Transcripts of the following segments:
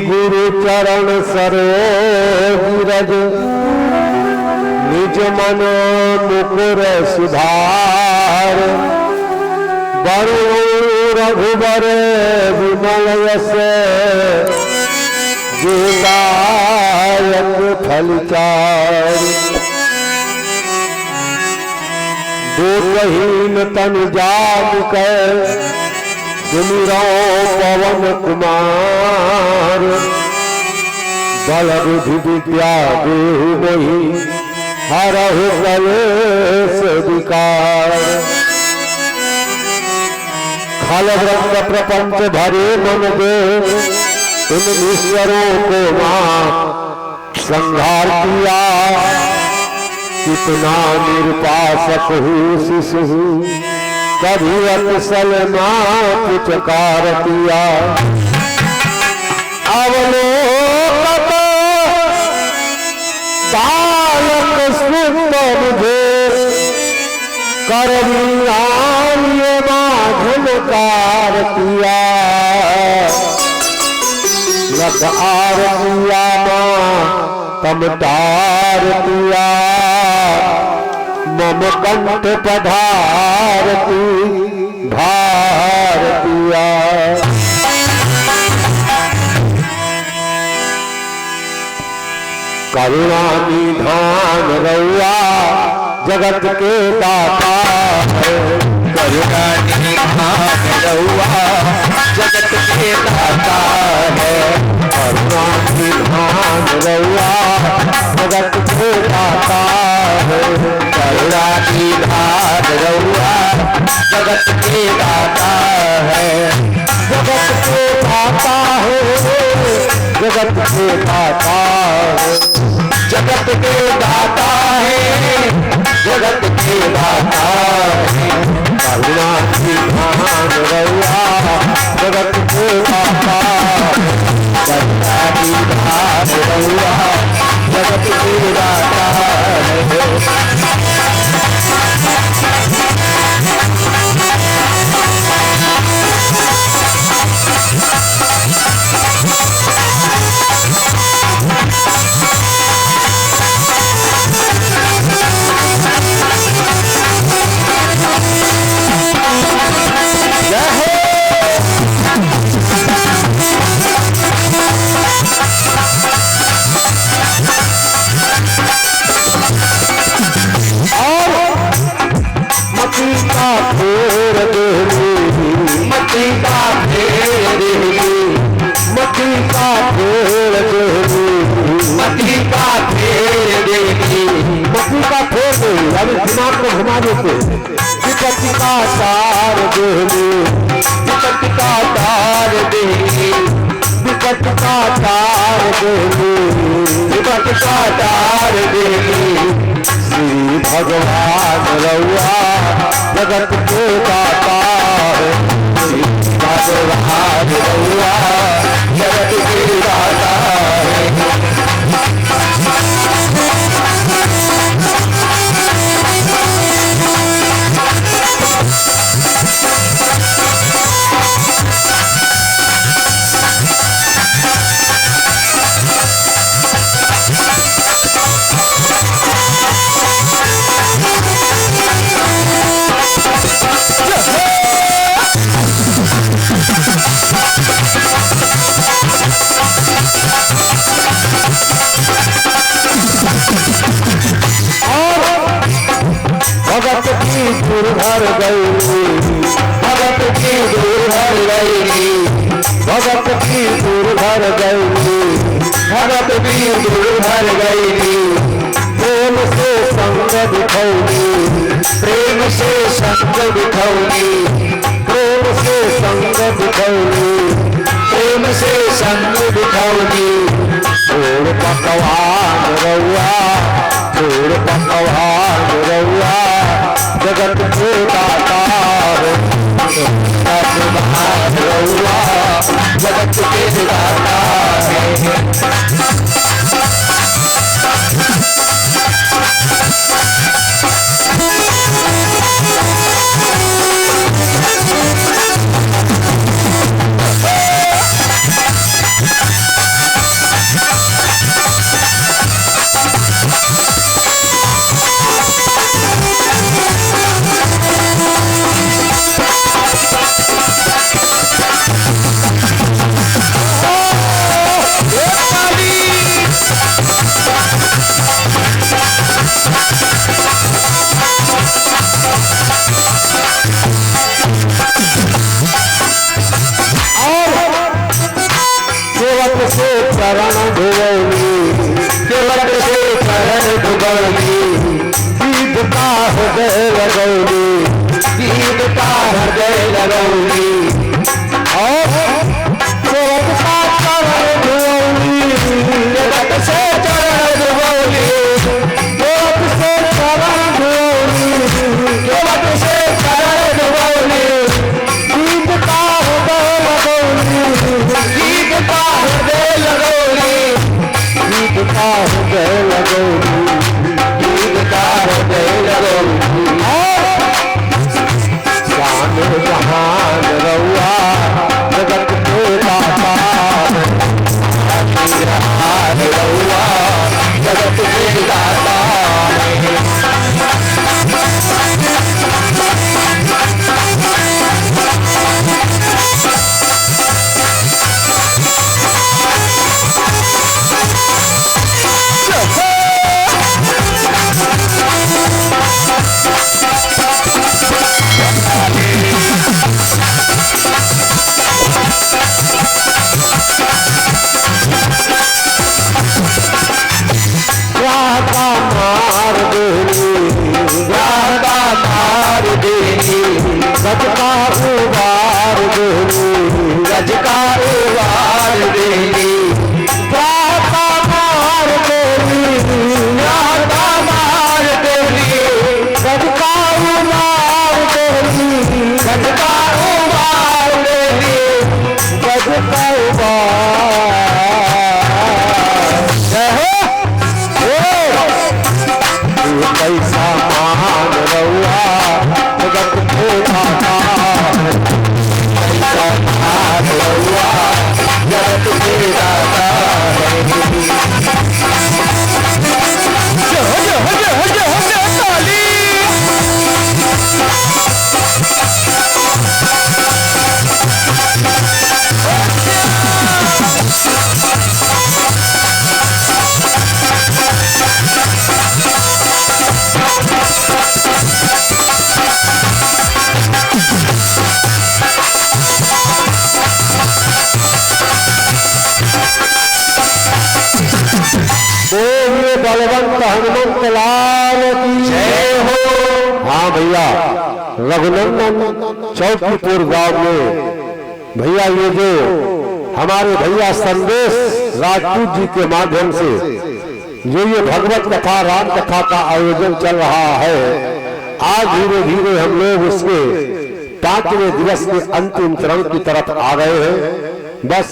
गुरु चरण सरोज रज निज मन मुकुर सुधार वरुण रघुबर विमल यश जोदायक फलचार दोषहीन तनु जामिकर सुमिरो पवन कुमार बल बुद्धि विद्या देहु मोहि हरहु कलेश विकार खल ब्रह्म प्रपंच भरे मन दे इन ईश्वरों को मां संहार किया कितना निरुपासक हूँ शिशु कभी अकुशल पुचकार किया अवलोकत बालक सुत मुझे करमियालिए झुमकार किया लख आर किया तमतार किया मम कंठ पधारती भारतिया करुणा निधान रउआ जगत के दाता है करुणा निधान रउआ जगत के दाता है करुणा निधान रउआ जगत के दाता है करुणा निधान रउआ जगत के दाता है जगत के दाता है जगत के दाता है जगत के दाता है जगत के दाता है करुणा निधान रउआ जगत के दाता है करुणा निधान रउआ जगत के दाता है दिमाग को घुमा देते विपत्ति का तार देंगे विपत्ति का तार देंगे विपत्ति का तार देंगे विपत्ति का तार देंगे श्री भगवान रउआ जगत के दाता है श्री भगवान रउआ जगत के दाता है भगत की दुर्भर गई भगत की दुर्भर गई भगत की दुर्भर गई भगत की दुर्भर गई प्रेम से संग दिखौगी प्रेम से संग दिखौगी प्रेम से संग दिखौगी प्रेम से संग दिखौगी छोड़ पकवान रउआ छोड़ पकवान रउआ जगत के दाता है रउआ जगत के दाता है से चरण धुवली, केवट से चरण धुवली, गीत का हृदय लगौली, गीत का हृदय लगौली। और केवट का चरण धुवली, केवट से चरण धुवली, केवट से चरण धुवली, केवट से चरण धुवली, गीत का हृदय लगौली, गीत का हृदय लगौली, गीत का हृदय लगौली, गीत का हृदय लगौली। शान जहान रउआ जगत के दाता, जहान रउआ जगत के दाता। गज का उबार देली, गज का उबार देली, गाता मार देली, गाता मार देली, गज का उबार देली, गज का उबार देली, गज का उबार। कैसा मान रउआ जगत के दाता, कैसा मान रउआ जगत के दाता। बोलिए बलवंत हनुमंत लाल की जय हो। हाँ भैया, रघुनंदन चौकीपुर गांव में भैया ये जो हमारे भैया संदेश राजपूत जी के माध्यम से जो ये भगवत कथा राम कथा का आयोजन चल रहा है, आज धीरे धीरे हम लोग उसके 5वें दिवस के अंतिम चरण की तरफ आ गए हैं। बस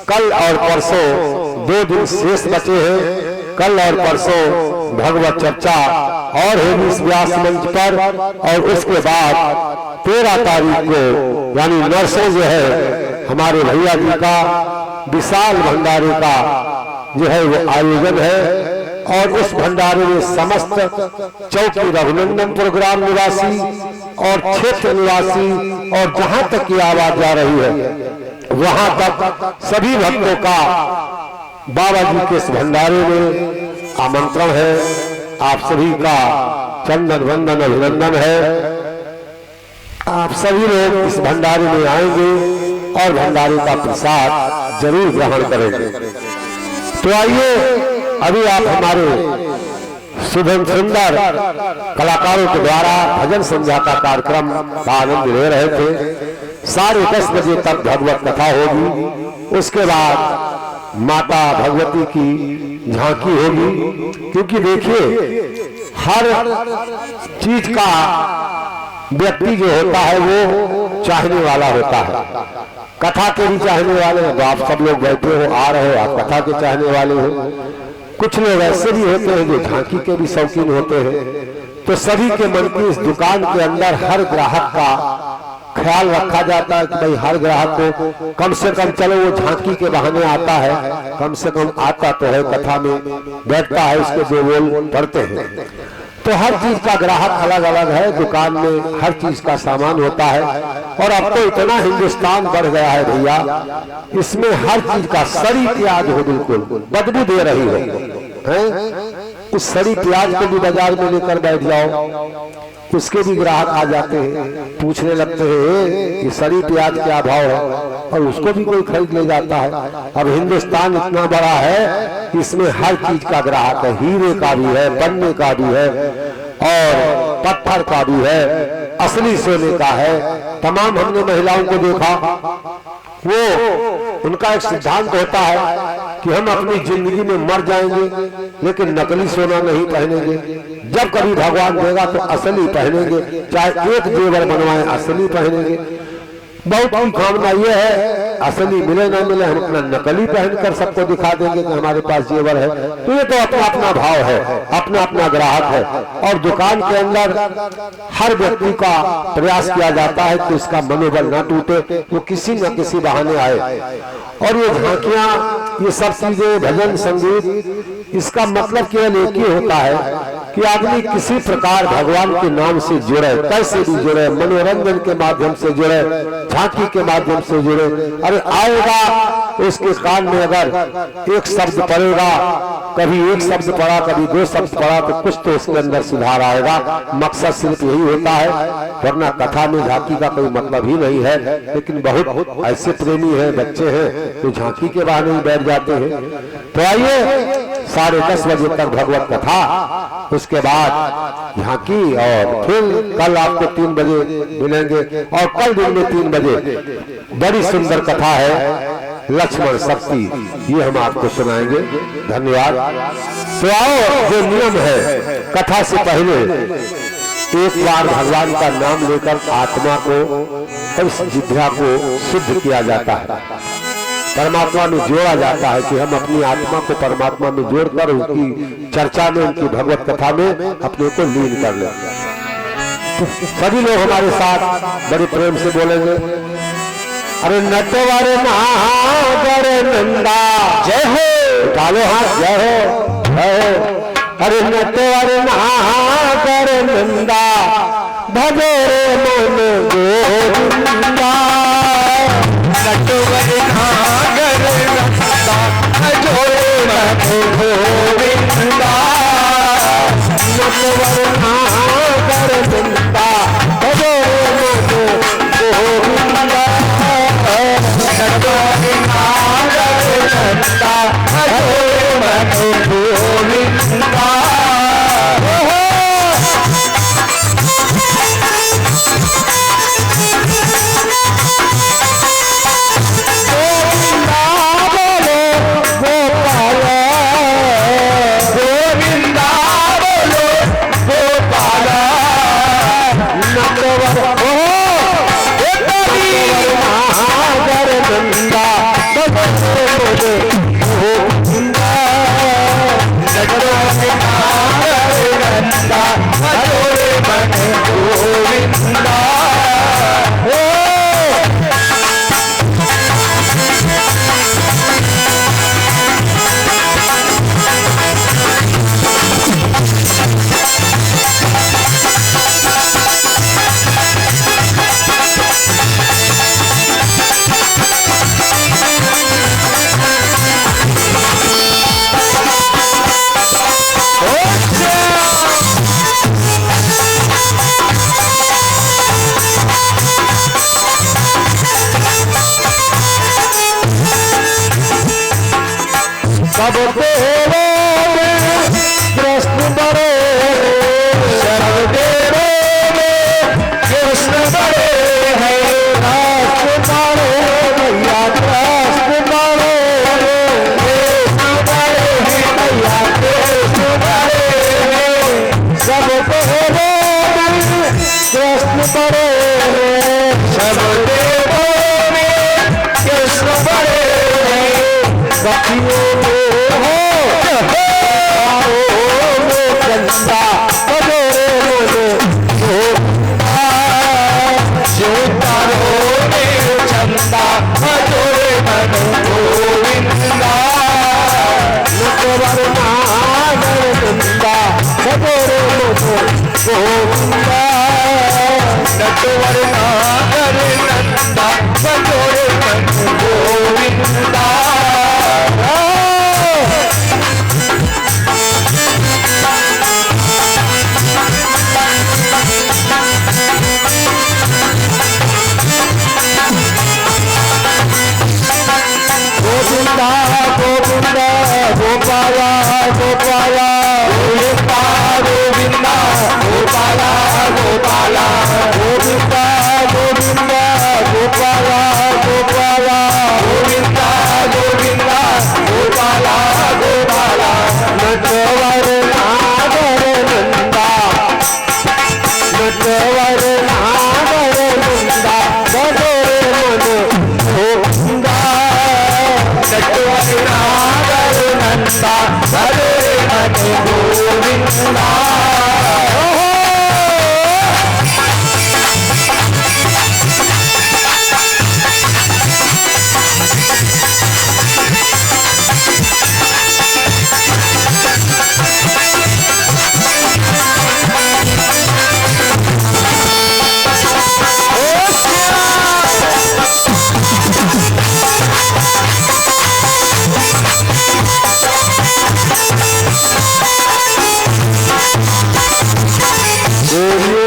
कल और परसों 2 दिन शेष बचे हैं। कल और परसों भगवत चर्चा और है इस व्यास मंच पर, और उसके बाद 13 तारीख को यानी नरसों जो है हमारे भैया जी का विशाल भंडारे का जो है वो आयोजन है। और उस भंडारे में समस्त चौकी रघुनंदनपुर ग्राम निवासी और क्षेत्र निवासी और जहां तक की आवाज जा रही है वहां तक सभी भक्तों का बाबा जी के इस भंडारे में आमंत्रण है। आप सभी का चंदन वंदन अभिनंदन है। आप सभी लोग इस भंडारे में आएंगे और भंडारे का प्रसाद जरूर ग्रहण करेंगे। तो आइए, अभी आप हमारे सुधम सुंदर कलाकारों के द्वारा भजन संध्या का कार्यक्रम का आनंद ले रहे थे। 10:30 बजे तक भगवत कथा होगी, उसके बाद माता भगवती की झांकी होगी। क्योंकि देखिए, हर चीज का व्यक्ति जो होता है वो चाहने वाला होता है। कथा के भी चाहने वाले हैं, आप सब लोग बैठे हो, आ रहे हो, आप कथा के चाहने वाले हो। कुछ लोग ऐसे भी होते हैं जो झांकी के भी शौकीन होते हैं। तो सभी के मन की इस दुकान के अंदर हर ग्राहक का ख्याल रखा जाता है कि भाई हर ग्राहक को कम से कम, चलो वो झांकी के बहाने आता है, कम से कम आता तो है, कथा में बैठता है, उसके जो बोल पढ़ते हैं। तो हर चीज का ग्राहक अलग अलग है, दुकान में हर चीज का सामान होता है। और अब तो इतना हिंदुस्तान बढ़ गया है भैया, इसमें हर चीज का सरी प्याज हो, बिल्कुल बदबू दे रही है। कुछ सड़ी प्याज को भी बाजार में लेकर बैठ जाओ, उसके भी ग्राहक आ जाते हैं, पूछने लगते हैं कि सड़ी प्याज क्या भाव है, और उसको भी कोई खरीद ले जाता है। अब हिंदुस्तान इतना बड़ा है कि इसमें हर चीज का ग्राहक है, हीरे का भी है, पन्ने का भी है, और पत्थर का भी है, असली सोने का है। तमाम हमने महिलाओं को देखा, वो उनका एक सिद्धांत होता है कि हम अपनी जिंदगी में मर जाएंगे लेकिन नकली सोना नहीं पहनेंगे, जब कभी भगवान देगा तो असली पहनेंगे, चाहे एक जेवर बनवाए असली पहनेंगे। बहुत की कामना यह है असली मिले ना मिले हम अपना नकली पहनकर सबको दिखा देंगे कि हमारे पास जेवर है। तो ये तो अपना अपना भाव है, अपना अपना ग्राहक है, और दुकान के अंदर हर व्यक्ति का प्रयास किया जाता है कि उसका मनोबल ना टूटे, वो किसी न किसी बहाने आए। और ये झांकियां, ये सब चीजें, भजन संगीत, इसका मतलब केवल एक ही होता है कि आदमी किसी प्रकार भगवान के नाम से जुड़े, कैसे भी जुड़े, मनोरंजन के माध्यम से जुड़े, झांकी के माध्यम से जुड़े। अरे आएगा उसके कान में अगर एक शब्द पड़ेगा, कभी एक शब्द पड़ा, कभी दो शब्द पड़ा, तो कुछ तो उसके अंदर सुधार आएगा। मकसद सिर्फ यही होता है, वरना कथा में झांकी का कोई मतलब ही नहीं है। लेकिन बहुत ऐसे प्रेमी हैं, बच्चे हैं तो झांकी के बहाने ही बैठ जाते हैं। तो आइए 10:30 बजे तक भगवत कथा, उसके बाद झांकी, और फिर कल आपको 3 बजे मिलेंगे, और कल दिन में 3 बजे बड़ी सुंदर कथा है लक्ष्मण शक्ति, ये हम आपको सुनाएंगे। धन्यवाद। तो आओ, जो नियम है कथा से पहले एक बार भगवान का नाम लेकर आत्मा को और इस जिह्वा को शुद्ध किया जाता है, परमात्मा में जोड़ा जाता है कि हम अपनी आत्मा को परमात्मा में जोड़कर उनकी चर्चा में, उनकी भगवत कथा में अपने को लीन कर ले। तो सभी लोग हमारे साथ बड़े प्रेम से बोलेंगे, अरे नटवर नागर नंदा जय हो, डालो हाथ जय हो, जय हो। अरे नटवर नागर नंदा भजो मन गोविंदा, नटवर नागर नंदा भजो मन गोविंदा, नटवर नागर नंदा भजो मन गोविंदा, नटवर नागर नंदा भजो मन गोविंदा। सब देवों में कृष्ण बड़े, सब देवों में कृष्ण बड़े हैं, कृष्ण बड़े भैया, कृष्ण बड़े, कृष्ण बड़े हैं भैया, कृष्ण बड़े हैं। सब देवों में कृष्ण बड़े हैं, सब देवों में कृष्ण बड़े हैं। सखियों नटवर नागर नंदा बजोरे मन गोविंदा। गोविंदा गोपाला गोपाला गोविंदा गोविंदा गोपाला गोपाला गोविंदा गोविंदा गोपाला गोपाला गोविंदा गोविंदा गोपाला गोपाला नटवर नागर नंदा नटवर नागर नंदा बड़े मन गोविंदा नटवर नागर नंदा बड़े मन गोविंदा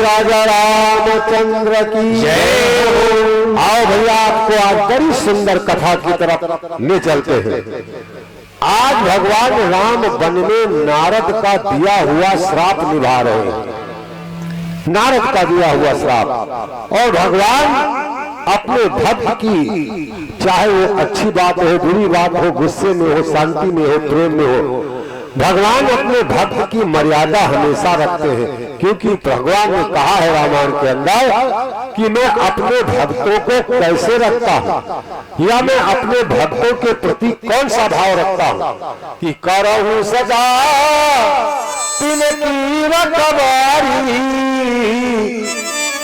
राजा रामचंद्र की जय। आओ भैया आपको आज बड़ी सुंदर कथा की तरफ ले चलते हैं। आज भगवान राम वन में नारद का दिया हुआ श्राप निभा रहे हैं। नारद का दिया हुआ श्राप और भगवान अपने भक्त की, चाहे वो अच्छी बात हो बुरी बात हो, गुस्से में हो शांति में हो प्रेम में हो, भगवान अपने भक्त की मर्यादा हमेशा रखते हैं। क्योंकि भगवान ने कहा है रामायण के अंदर कि मैं अपने भक्तों को कैसे रखता हूँ या मैं अपने भक्तों के प्रति कौन सा भाव रखता हूँ कि करहूं सदा तिनकी रखवारी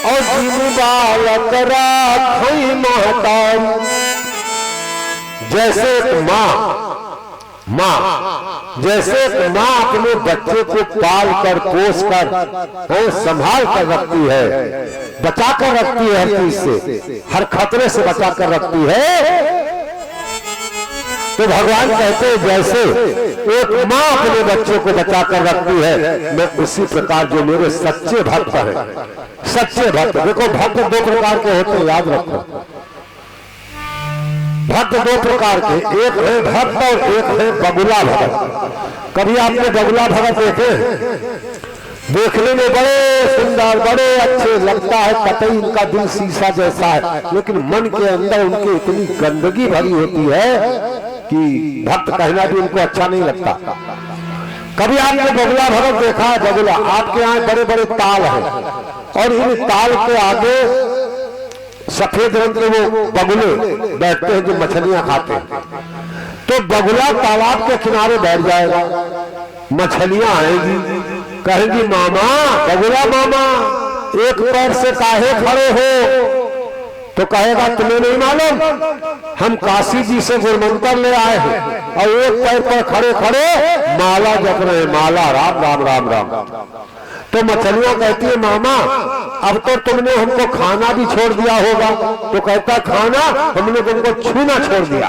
और जिन बालक राखई महतारी। जैसे माँ जैसे माँ अपने बच्चे को पाल कर पोस कर संभाल कर रखती है, बचा कर रखती है, हर चीज से हर खतरे से बचा कर रखती है, तो भगवान कहते हैं जैसे एक माँ अपने बच्चे को बचा कर रखती है, मैं उसी प्रकार जो मेरे सच्चे भक्त हैं, सच्चे भक्त, देखो भक्त दो प्रकार के होते हैं, याद रखो भक्त दो प्रकार के, एक है भक्त और एक है बगुला भगत। कभी आपने बगुला भगत देखे? देखने में बड़े सुंदर बड़े अच्छे लगता है, कतई इनका दिल शीशा जैसा है, लेकिन मन के अंदर उनके इतनी गंदगी भरी होती है कि भक्त कहना भी उनको अच्छा नहीं लगता। कभी आपने बगुला भगत देखा है? बगुला, आपके यहाँ बड़े बड़े ताल हैं और इन ताल के आगे सफेद रंग के वो बगुले बैठते हैं जो मछलियां खाते हैं। तो बगुला तालाब के किनारे बैठ जाएगा, मछलियां आएगी, कहेंगी मामा, बगुला मामा एक पैर से काहे खड़े हो? तो कहेगा तुम्हें नहीं मालूम हम काशी जी से गुरमंत्र ले आए हैं और एक पैर पर खड़े खड़े माला जप रहे हैं, माला राम राम राम राम। तो मछलियां कहती है मामा अब तो तुमने हमको खाना भी छोड़ दिया होगा। तो कहता खाना हमने तुमको छूना छोड़ दिया।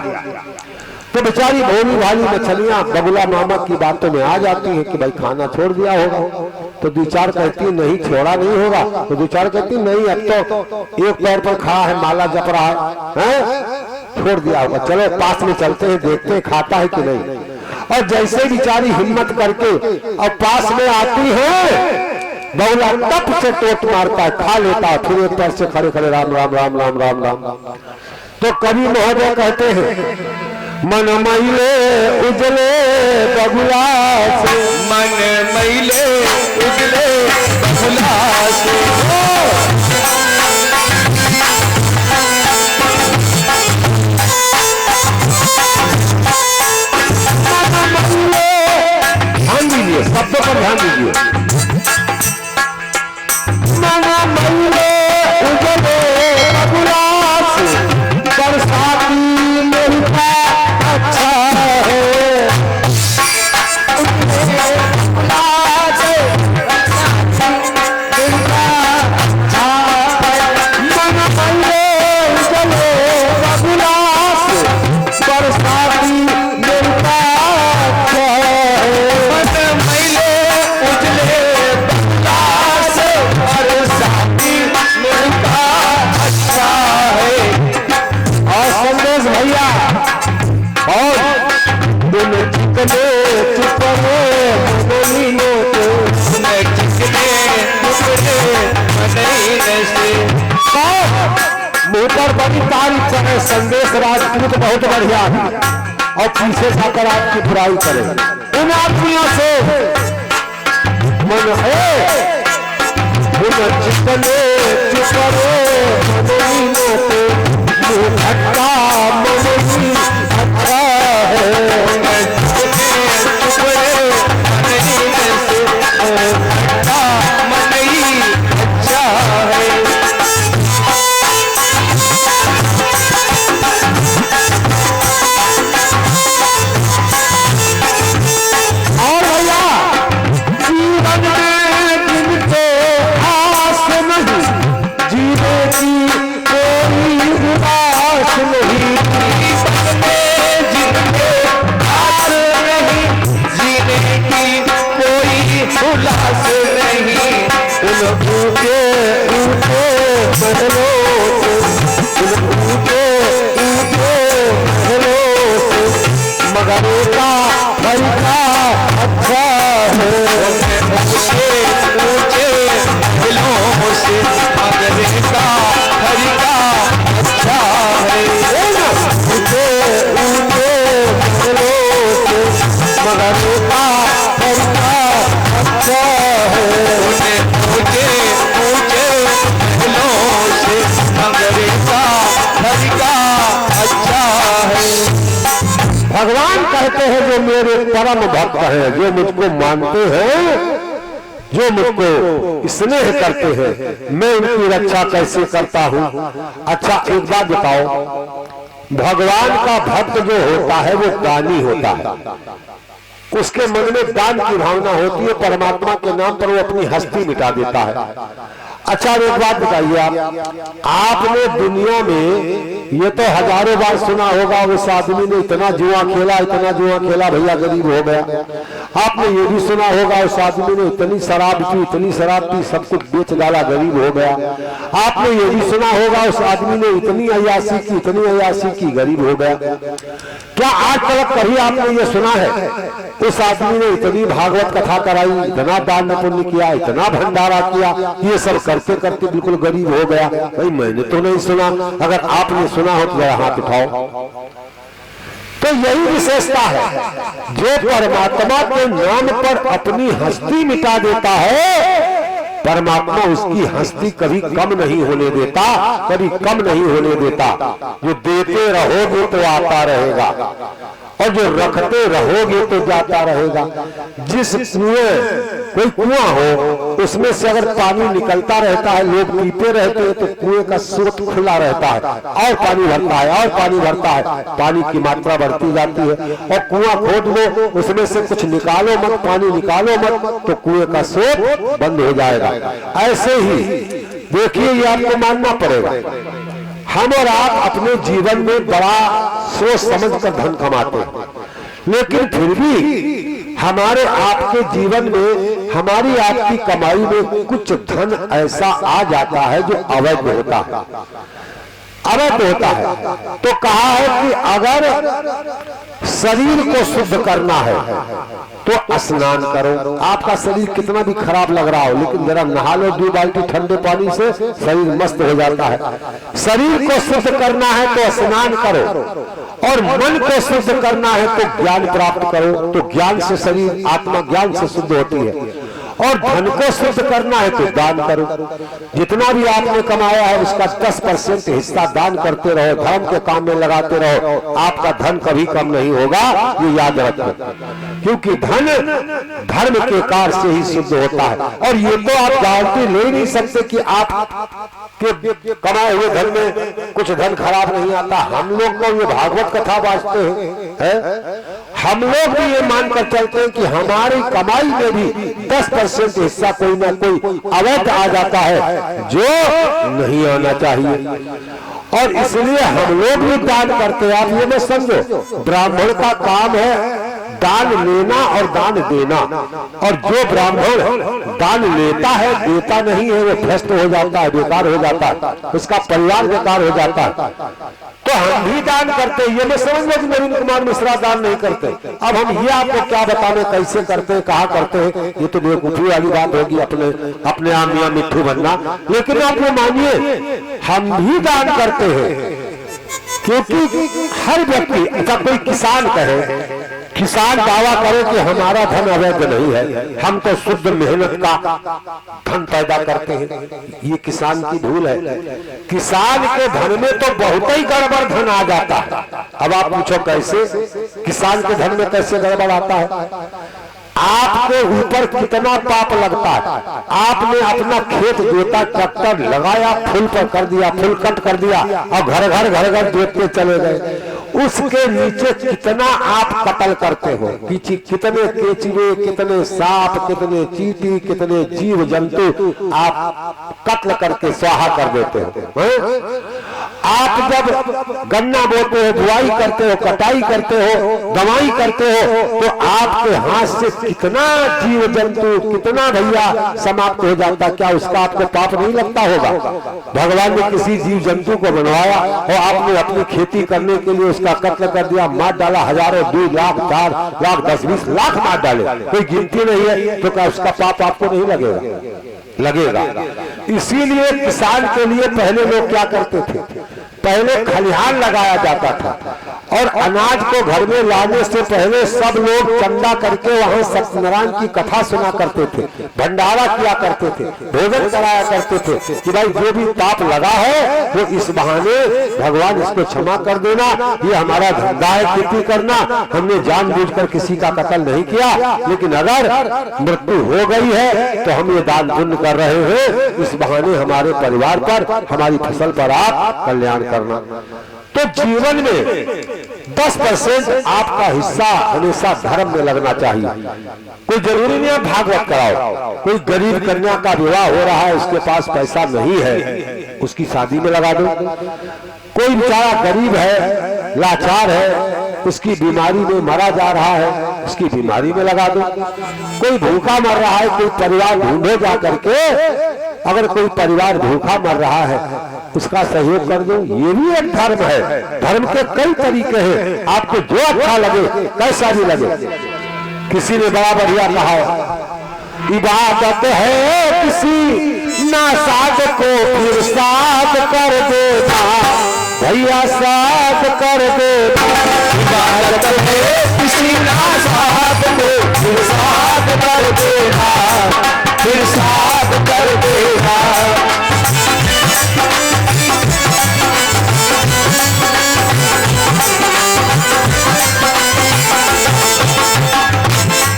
तो बेचारी भोली भाली मछलियां बगुला मामा की बातों में आ जाती है कि भाई खाना छोड़ दिया होगा। तो दो चार कहती नहीं छोड़ा नहीं होगा, तो दो चार कहती नहीं अब तो एक पैर पर खड़ा है माला जप रहा है, छोड़ दिया होगा, चलो पास में चलते हैं देखते हैं खाता है कि नहीं। और जैसे बेचारी हिम्मत करके और पास में आती है, बगुला तप से टोट मारता है, खा लेता है, फिर एक पैर से खड़े खड़े राम राम राम राम राम राम। तो कवि महोदय कहते हैं मन मैले उजले बगुला से, मन मैले उजले बगुला से, ध्यान दीजिए शब्दों पर ध्यान दीजिए। मन मैले उजले बगुला से, बरसाती मिलता अच्छा है, बरसाती मिलता अच्छा है। है संदेश राजपूत बहुत बढ़िया है और पीछे जाकर आपकी बुराई करे। इन आदमियों से मन है उन जितने चुपरे मनों पे ये भटका मनों अच्छा है। भगवान कहते हैं जो मेरे परम भक्त हैं, जो मुझको मानते हैं, जो मुझको स्नेह करते हैं, मैं उनकी रक्षा कैसे करता हूं। अच्छा एक बात बताओ, भगवान का भक्त जो होता है वो दानी होता है, उसके मन में दान की भावना होती है, परमात्मा के नाम पर वो अपनी हस्ती मिटा देता है। अच्छा एक बात बताइए, आपने दुनिया में ये तो हजारों बार सुना होगा उस आदमी ने इतना जुआ खेला, इतना जुआ खेला भैया गरीब हो गया। आपने ये भी सुना होगा उस आदमी ने इतनी शराब पी, इतनी शराब पी, सब कुछ बेच डाला, गरीब हो गया। आपने ये भी सुना होगा उस आदमी ने इतनी अय्याशी की, इतनी अय्याशी की, गरीब हो गया। क्या आज तक कभी आपने ये सुना है उस आदमी ने इतनी भागवत कथा कराई, इतना दान पुण्य किया, इतना भंडारा किया, ये सब करते करते बिल्कुल गरीब हो गया? भाई मैंने तो नहीं सुना। अगर आपने सुना हो तो जरा हाथ उठाओ। तो यही विशेषता है, जो परमात्मा के नाम पर अपनी हस्ती मिटा देता है, परमात्मा उसकी हस्ती कभी कम नहीं होने देता, कभी कम नहीं होने देता। जो देते रहोगे तो आता रहेगा और जो रखते रहोगे तो जाता रहेगा। जिस कुएं, कोई कुआं हो, उसमें से अगर पानी निकलता रहता है, लोग पीते रहते हैं, तो कुएं का स्रोत खुला रहता है और पानी भरता है और पानी भरता है, पानी की मात्रा बढ़ती जाती है। और कुआं खोद लो, उसमें से कुछ निकालो मत, पानी निकालो मत, तो कुएं का स्रोत बंद हो जाएगा। ऐसे ही देखिए, ये आपको मानना पड़ेगा, हम और आप अपने जीवन में बड़ा सोच समझ कर धन कमाते हैं, लेकिन फिर भी हमारे आपके जीवन में, हमारी आपकी कमाई में कुछ धन ऐसा आ जाता है जो अवैध होता है, अवैध होता है। तो कहा है कि अगर शरीर को शुद्ध करना है तो स्नान करो। आपका शरीर कितना भी खराब लग रहा हो, लेकिन जरा नहा लो 2 बाल्टी ठंडे पानी से, शरीर मस्त हो जाता है। शरीर को शुद्ध करना है तो स्नान करो, और मन को शुद्ध करना है तो ज्ञान प्राप्त करो। तो ज्ञान से शरीर, आत्मा ज्ञान से शुद्ध होती है। और धन को शुद्ध करना है तो दान करो। जितना भी आपने कमाया है उसका 10% हिस्सा दान करते रहो, धर्म के काम में लगाते रहो, आपका धन कभी कम नहीं होगा, ये याद रखो। क्योंकि धन धर्म के कार्य से ही शुद्ध होता है। और ये तो आप गारंटी ले नहीं सकते कि आप के कमाए हुए धन में कुछ धन खराब नहीं आता। हम लोग को ये भागवत कथा बांटते हैं, हम लोग भी ये मानकर चलते हैं कि हमारी कमाई में भी 10% हिस्सा कोई ना कोई अवैध आ जाता है जो नहीं आना चाहिए। और इसलिए हम लोग भी दान करते हैं। आप ये मत समझो, ब्राह्मण का काम है दान लेना और दान देना, और जो ब्राह्मण दान लेता है देता नहीं है, वो भ्रष्ट हो जाता है, बेकार हो जाता है, उसका परिवार बेकार हो जाता है। तो हम भी दान करते हैं। ये मैं समझ लो कि नवीन कुमार मिश्रा दान नहीं करते। अब हम ये आपको क्या बताने, कैसे करते हैं, कहाँ करते हैं, ये तो बेवकूफी वाली बात होगी, अपने आप मियां मिट्ठू बनना। लेकिन आप ये मानिए, हम भी दान करते हैं, क्योंकि हर व्यक्ति, अच्छा कोई किसान कहे, किसान दावा करे कि हमारा धन अवैध नहीं है, हम तो शुद्ध मेहनत का धन पैदा करते हैं, ये किसान की भूल है। किसान के धन में तो बहुत ही गड़बड़ धन आ जाता है। अब आप पूछो कैसे, किसान के धन में कैसे गड़बड़ आता है? आपके ऊपर कितना पाप लगता है। आपने अपना खेत जोता, ट्रैक्टर लगाया, फुल पर कर दिया, फुल कट कर दिया और घर घर जोतते चले गए, उसके नीचे कितना आप कत्ल करते हो, कितने केचुए, कितने सांप, कितने चींटी, कितने जीव जंतु आप कत्ल करके स्वाहा कर देते हो। आप जब गन्ना बोते हो, बुआई करते हो, कटाई करते हो, दवाई करते हो, तो आपके हाथ से कितना जीव जंतु, कितना भैया समाप्त हो जाता। क्या उसका आपको पाप नहीं लगता होगा? भगवान ने किसी जीव जंतु को बनवाया और आपने अपनी खेती करने के लिए उसका कत्ल कर दिया, मार डाला, हजारों, 2 लाख, 4 लाख, 10, 20 लाख मार डाले, कोई गिनती नहीं है, तो क्या उसका पाप आपको नहीं लगेगा? लगेगा। इसीलिए किसान के लिए पहले लोग क्या करते थे, पहले खलिहान लगाया जाता था और अनाज को घर में लाने से पहले सब लोग चंदा करके वहां सत्यनारायण की कथा सुना करते थे, भंडारा किया करते थे, भोजन कराया करते थे कि भाई जो भी पाप लगा है वो इस बहाने भगवान इसको क्षमा कर देना, ये हमारा धंधा है खेती करना, हमने जानबूझकर किसी का कत्ल नहीं किया, लेकिन अगर मृत्यु हो गई है तो हम ये दान पुण्य कर रहे हैं, इस बहाने हमारे परिवार पर, हमारी फसल पर आप कल्याण करना। तो जीवन में 10% आपका हिस्सा हमेशा धर्म में लगना चाहिए। कोई जरूरी नहीं है भागवत कराओ, कोई गरीब कन्या का विवाह हो रहा है, उसके पास पैसा नहीं है, उसकी शादी में लगा दो। कोई बेचारा गरीब है, लाचार है, उसकी बीमारी में मरा जा रहा है, उसकी बीमारी में लगा दो। कोई भूखा मर रहा है, कोई परिवार ढूंढे जा करके, अगर कोई परिवार भूखा मर रहा है उसका सहयोग कर दो, ये भी एक धर्म है। धर्म के कई तरीके हैं, आपको जो अच्छा लगे, कैसा भी लगे। किसी ने बड़ा बढ़िया कहा, इबादत है किसी नासाद को फिर साध कर देना, भैया साध कर देना। इबादत है किसी नासाद को फिर साध कर देना, फिर साध कर देना।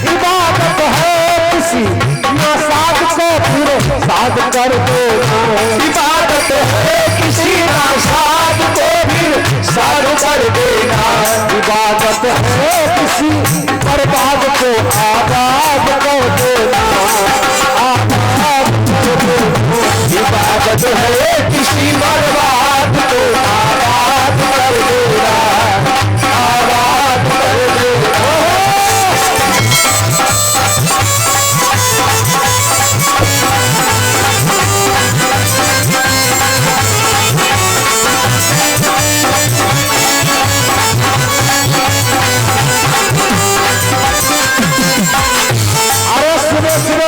इबादत है किसी नासाद को फिर साध कर देना, इबादत है किसी नासाद को फिर साध कर देना। इबादत है किसी बर्बाद को आबाद कर देना, आबाद कर देना। इबादत है किसी बर्बाद को आबाद कर देना, आबाद कर देना।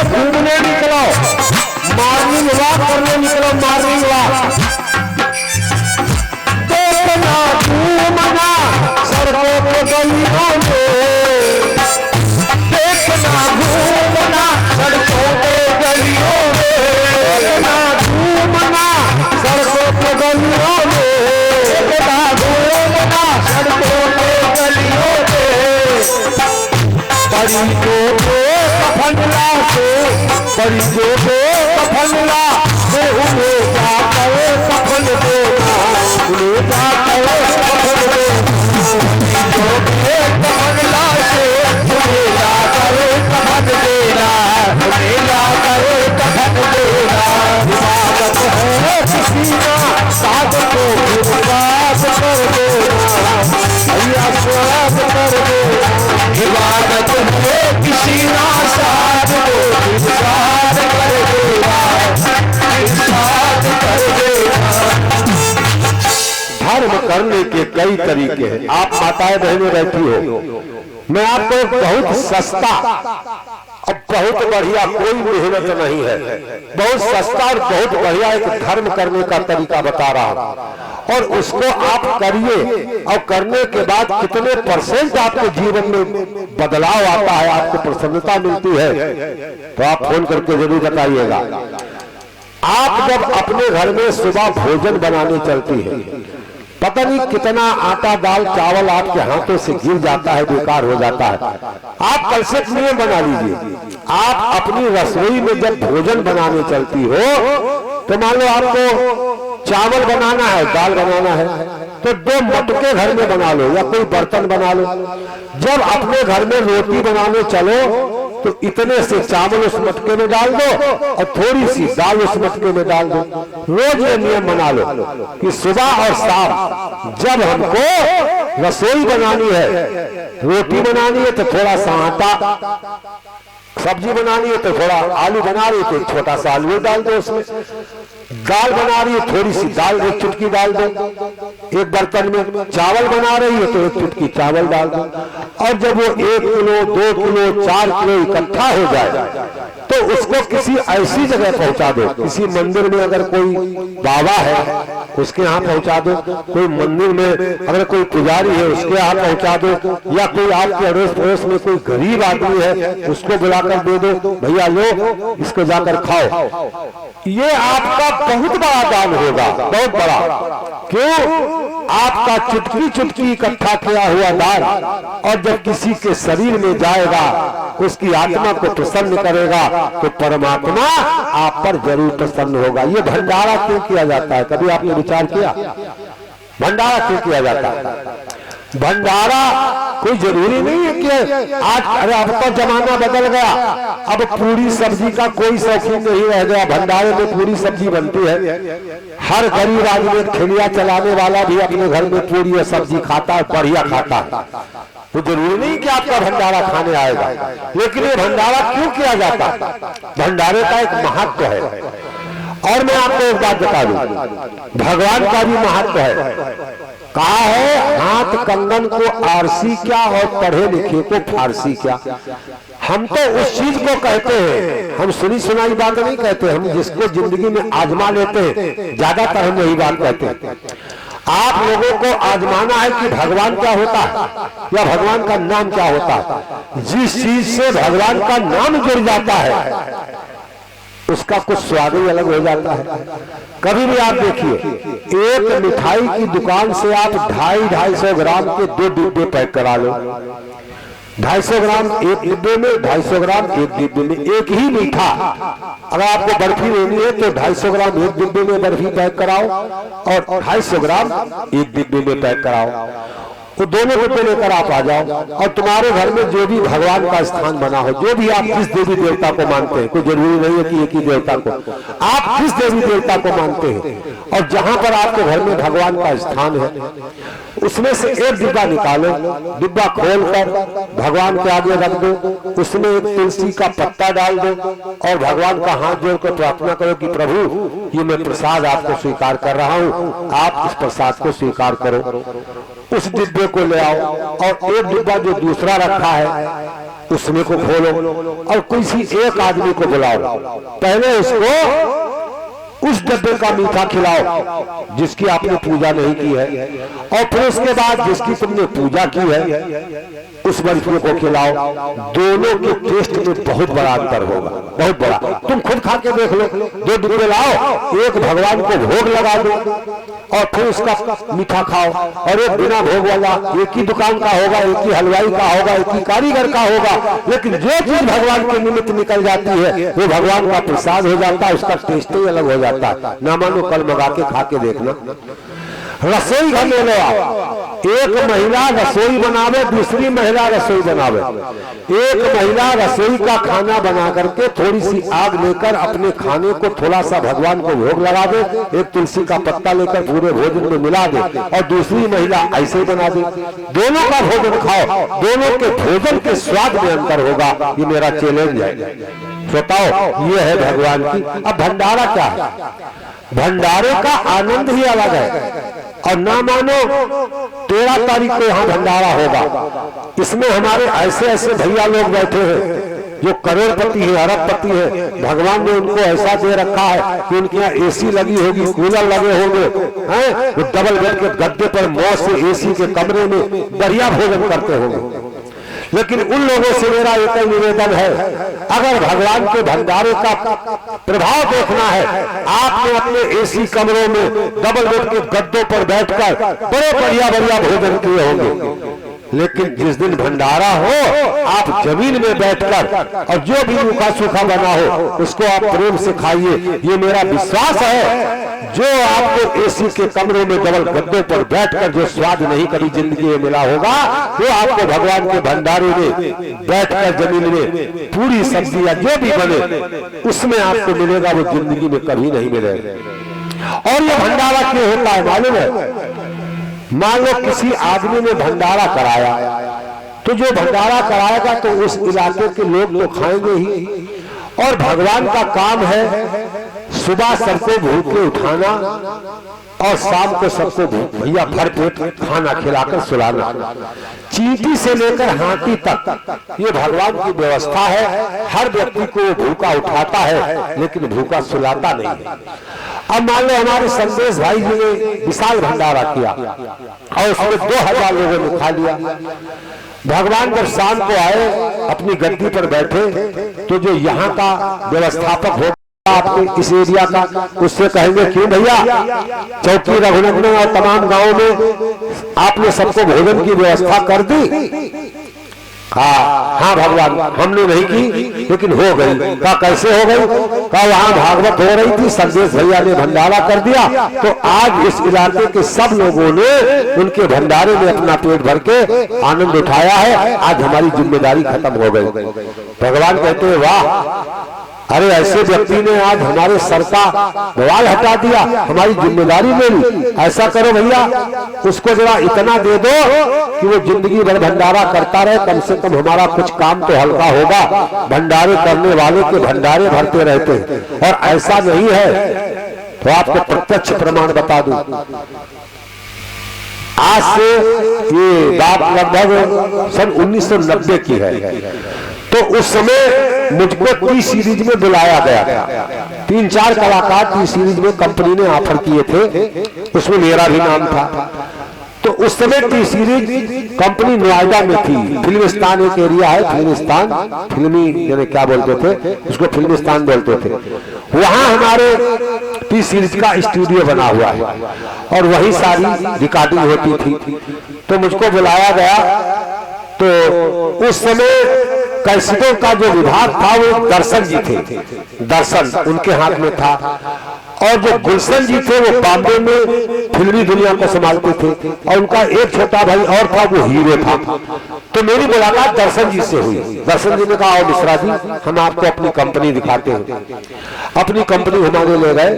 घूमने निकलो, मॉर्निंग वॉक करने निकलो, मॉर्निंग वॉक। देखना घूमना सड़कों पे गलियों में, देखना घूमना सड़कों पे गलियों में, देखना घूमना सड़कों पे गलियों में, देखना घूमना सड़कों पे गलियों में। परिजों को कफनला से, परिजों को कफनला से उन्हें जाकर कफन देना, उन्हें जाकर कफन देना। परिजों के कफनला से उन्हें जाकर कफन देना, उन्हें जाकर कफन देना। इबादत है किसी ना साध को विश्वास कर देना, भैया स्वाद कर देना। इबादत है किसी नासाद को विश्वास कर देना, विश्वास कर देना। धर्म करने के कई तरीके हैं। आप माताएं बहनें बैठी हो, मैं आपको एक बहुत सस्ता और बहुत बढ़िया, कोई मेहनत नहीं है, बहुत सस्ता और बहुत बढ़िया एक धर्म करने का तरीका बता रहा हूं। और उसको आप करिए और करने के बाद कितने परसेंट आपके जीवन में बदलाव आता है, आपको प्रसन्नता मिलती है, तो आप फोन करके जरूर बताइएगा। आप जब अपने घर में सुबह भोजन बनाने चलती है, पता नहीं कितना आटा दाल चावल आपके हाथों से गिर जाता है, बेकार हो जाता है। आप कल से नियम बना लीजिए, आप अपनी रसोई में जब भोजन बनाने चलती हो तो मान लो आपको चावल बनाना है, दाल बनाना है, तो 2 मटके घर में बना लो या कोई बर्तन बना लो। जब अपने घर में रोटी बनाने चलो तो इतने से चावल उस मटके में डाल दो और थोड़ी सी दाल उस मटके में डाल दो। रोज ये नियम बना लो कि सुबह और शाम जब हमको रसोई बनानी है, रोटी बनानी है तो थोड़ा सा आटा, सब्जी बनानी है तो थोड़ा आलू बना रही है तो छोटा सा आलू डाल दो, उसमें दाल बना रही है थोड़ी सी दाल 1 चुटकी डाल दो, एक बर्तन में चावल बना रही है तो 1 चुटकी चावल डाल दो। और जब वो 1 किलो 2 किलो 4 किलो इकट्ठा हो जाए तो उसको किसी ऐसी जगह पहुंचा दो, किसी मंदिर में अगर कोई बाबा है उसके यहाँ पहुंचा दो, कोई मंदिर में अगर कोई पुजारी है उसके यहाँ पहुंचा दो, या कोई आपके अड़ोस पड़ोस में कोई गरीब आदमी है उसको बुलाकर दे दो, भैया लो इसको जाकर खाओ। ये आपका बहुत बड़ा दान होगा, बहुत बड़ा। क्यों? आपका चुटकी चुटकी इकट्ठा किया हुआ दान और जब किसी के शरीर में जाएगा, उसकी आत्मा को प्रसन्न करेगा तो परमात्मा आप पर जरूर प्रसन्न होगा। ये भंडारा क्यों किया जाता है, कभी आपने विचार किया भंडारा क्यों किया जाता है? भंडारा कोई जरूरी नहीं है कि आज, अरे अब तो जमाना बदल गया, अब पूरी सब्जी का कोई शौकीन नहीं रह गया, भंडारे में पूरी सब्जी बनती है। हर गरीब आदमी ठेलिया चलाने वाला भी अपने घर में पूरी और सब्जी खाता है, बढ़िया खाता है। तो जरूरी नहीं कि आपका भंडारा खाने आएगा, लेकिन ये भंडारा क्यों किया जाता है? भंडारे का एक महत्व है। और मैं आपको एक बात बता दूं, भगवान का भी महत्व है। कहा है हाथ कंगन को आरसी क्या और पढ़े लिखे को फारसी क्या। हम तो उस चीज को कहते हैं, हम सुनी सुनाई बात नहीं कहते, हम जिसको जिंदगी में आजमा लेते हैं ज्यादातर हम यही बात कहते हैं। आप लोगों को आजमाना है कि भगवान क्या होता है या भगवान का नाम क्या होता है। जिस चीज से भगवान का नाम जुड़ जाता है उसका कुछ स्वाद ही अलग हो जाता है। कभी भी आप देखिए, एक मिठाई की दुकान से आप 250-250 ग्राम के 2 डिब्बे पैक करा लो, 250 ग्राम एक डिब्बे में, 250 ग्राम एक डिब्बे में, एक ही मीठा। अगर आपको बर्फी लेनी है तो 250 ग्राम एक डिब्बे में बर्फी पैक कराओ और 250 ग्राम एक डिब्बे में पैक कराओ, तो दोनों डिब्बे लेकर आप आ जाओ। और तुम्हारे घर में जो भी भगवान का स्थान बना हो, जो भी आप जिस देवी देवता को मानते हैं, कोई जरूरी नहीं है कि एक ही देवता को, आप जिस देवी देवता को मानते हैं और जहां पर आपके घर में भगवान का स्थान है, उसमें से एक डिब्बा निकालो, डिब्बा खोलकर भगवान के आगे रख दो, उसमें एक तुलसी का पत्ता डाल दो और भगवान का हाथ जोड़कर प्रार्थना करो कि प्रभु ये मैं प्रसाद आपको स्वीकार कर रहा हूँ, आप इस प्रसाद को स्वीकार करो। उस डिब्बे को ले आओ और एक डिब्बा जो दूसरा रखा है उसमें को खोलो और किसी एक आदमी को बुलाओ, पहले उसको उस डब्बे का मीठा खिलाओ जिसकी आपने पूजा नहीं की है, और फिर उसके बाद जिसकी तुमने पूजा की है उस बर्फी को खिलाओ। दोनों के टेस्ट में बहुत बड़ा अंतर होगा, बहुत बड़ा। तुम खुद खा के देख लो, 2 डिब्बे लाओ, एक भगवान को भोग लगा दो और फिर उसका मीठा खाओ, और एक बिना भोग वाला एक ही दुकान का होगा, एक ही हलवाई का होगा, एक ही कारीगर का होगा, लेकिन जो चीज भगवान के निमित्त निकल जाती है वो भगवान का प्रसाद हो जाता है, उसका टेस्ट ही अलग हो जाता है। ना मानो कल मंगा के खा के देखना। रसोई घर ले लो आप, एक महिला रसोई बनावे, दूसरी महिला रसोई बनावे। एक महिला रसोई का खाना बना करके थोड़ी सी आग लेकर अपने खाने को थोड़ा सा भगवान को भोग लगा दे, एक तुलसी का पत्ता लेकर पूरे भोजन में मिला दे, और दूसरी महिला ऐसे ही बना दे। दोनों का भोजन खाओ, दोनों के भोजन के स्वाद में अंतर होगा। ये मेरा चैलेंज है, बताओ ये है भगवान की। अब भंडारा क्या है? भंडारे का आनंद ही अलग है। और ना मानो 13 तारीख को यहाँ भंडारा होगा, इसमें हमारे ऐसे ऐसे भैया लोग बैठे हैं जो करोड़पति है, अरबपति है, भगवान ने उनको ऐसा दे रखा है कि उनके यहाँ एसी लगी होगी, कूलर लगे होंगे, हैं, वो डबल बेड के गद्दे पर मौज से एसी के कमरे में बढ़िया भोजन करते होंगे। लेकिन उन लोगों से मेरा एक ही निवेदन है, अगर भगवान के भंडारे का प्रभाव देखना है, आपने अपने एसी कमरों में डबल बेड के गद्दों पर बैठकर बड़े बढ़िया बढ़िया भोजन किए होंगे, लेकिन जिस दिन भंडारा हो आप जमीन में बैठकर और जो भी रूखा सूखा बना हो उसको आप प्रेम से खाइए। ये मेरा विश्वास है, जो आपको एसी के कमरों में डबल गद्दों पर बैठकर जो स्वाद नहीं कभी जिंदगी में मिला होगा, वो आपको भगवान के भंडारे में बैठकर जमीन में पूरी सब्जी या जो भी बने उसमें आपको मिलेगा, वो जिंदगी में कभी नहीं मिलेगा। और ये भंडारा क्यों होता है मालूम है? मान लो किसी आदमी ने भंडारा कराया, तो जो भंडारा कराएगा तो उस इलाके के लोग तो खाएंगे ही, और भगवान का काम है सुबह सबको भूखे उठाना और शाम को सबको भैया भर पेट खाना खिलाकर सुलाना। चींटी से लेकर हाथी तक ये भगवान की व्यवस्था है। हर व्यक्ति को वो भूखा उठाता है लेकिन भूखा सुलाता नहीं है। अब मान लो हमारे संदेश भाई जी ने विशाल भंडारा किया और उसमें 2000 लोगों ने खा लिया। भगवान जब शाम को आए अपनी गद्दी पर बैठे तो जो यहाँ का व्यवस्थापक हो आपके इस एरिया का, उससे कहेंगे क्यों भैया चौकी रघुनंदन और तमाम गांवों में आपने सबको भोजन की व्यवस्था कर दी? हाँ भगवान हमने नहीं की लेकिन हो गई। कहा कैसे हो गई? कहा वहां भागवत हो रही थी, संदेश भैया ने भंडारा कर दिया, तो आज इस इलाके के सब लोगों ने उनके भंडारे में अपना पेट भर के आनंद उठाया है। आज हमारी जिम्मेदारी खत्म हो गई। भगवान कहते हैं वाह, अरे ऐसे व्यक्ति ने आज हमारे सर का बवाल हटा दिया, हमारी जिम्मेदारी ले ली। ऐसा करो भैया उसको जरा इतना दे दो कि वो जिंदगी भर भंडारा करता रहे, कम से कम हमारा कुछ काम तो हल्का होगा। भंडारे करने वाले के भंडारे भरते रहते हैं। और ऐसा नहीं है तो आपको प्रत्यक्ष प्रमाण बता दूं, आज से ये बात लगभग सन 1990 की है। तो उस समय मुझको टी सीरीज में बुलाया गया था। 3-4 कलाकार टी सीरीज में कंपनी ने ऑफर किए थे, उसमें मेरा भी नाम था। तो उस समय टी सीरीज कंपनी नोएडा में थी। फिल्मिस्तान एक एरिया है, फिल्मिस्तान फिल्मी यानी क्या बोलते थे उसको, फिल्मिस्तान बोलते थे। वहां हमारे टी सीरीज का स्टूडियो बना हुआ है और वही सारी रिकॉर्डिंग होती थी। तो मुझको बुलाया गया। तो उस समय कैसेटों का जो विभाग था वो दर्शन जी थे, दर्शन उनके हाथ में था। और जो गुलशन जी थे वो बॉम्बे में फिल्मी दुनिया को संभालते थे और उनका एक छोटा भाई और था, वो हीरो था। तो मेरी मुलाकात दर्शन जी से हुई। दर्शन जी ने कहा आओ मिश्रा जी हम आपको अपनी कंपनी दिखाते हैं। अपनी कंपनी हमारे ले गए।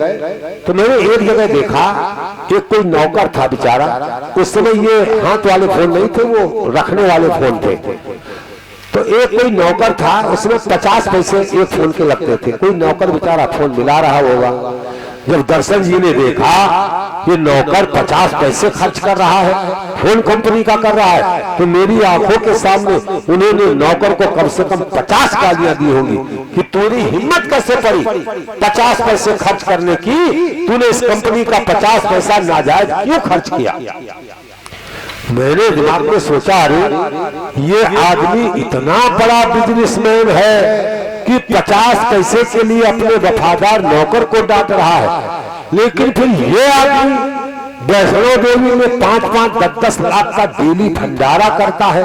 तो मैंने एक जगह देखा एक कोई नौकर था बेचारा। उस समय ये हाथ वाले फोन नहीं थे, वो रखने वाले फोन थे। तो एक कोई नौकर था, उसमें 50 पैसे एक फोन के लगते थे। कोई नौकर बेचारा फोन मिला रहा होगा। जब दर्शन जी ने देखा ये नौकर 50 पैसे खर्च कर रहा है, फोन कंपनी का कर रहा है, तो मेरी आंखों के सामने उन्होंने नौकर को कम से कम 50 गालियां दी होंगी कि तेरी हिम्मत कैसे पड़ी 50 पैसे खर्च करने की, तूने इस कंपनी का 50 पैसा नाजायज क्यों खर्च किया। मैंने दिमाग में सोचा अरे ये आदमी इतना बड़ा बिजनेसमैन है कि 50 पैसे के लिए अपने वफादार नौकर को डांट रहा है, लेकिन फिर ये आदमी वैष्णो देवी में 5-5, 10-10 लाख का डेली भंडारा करता है।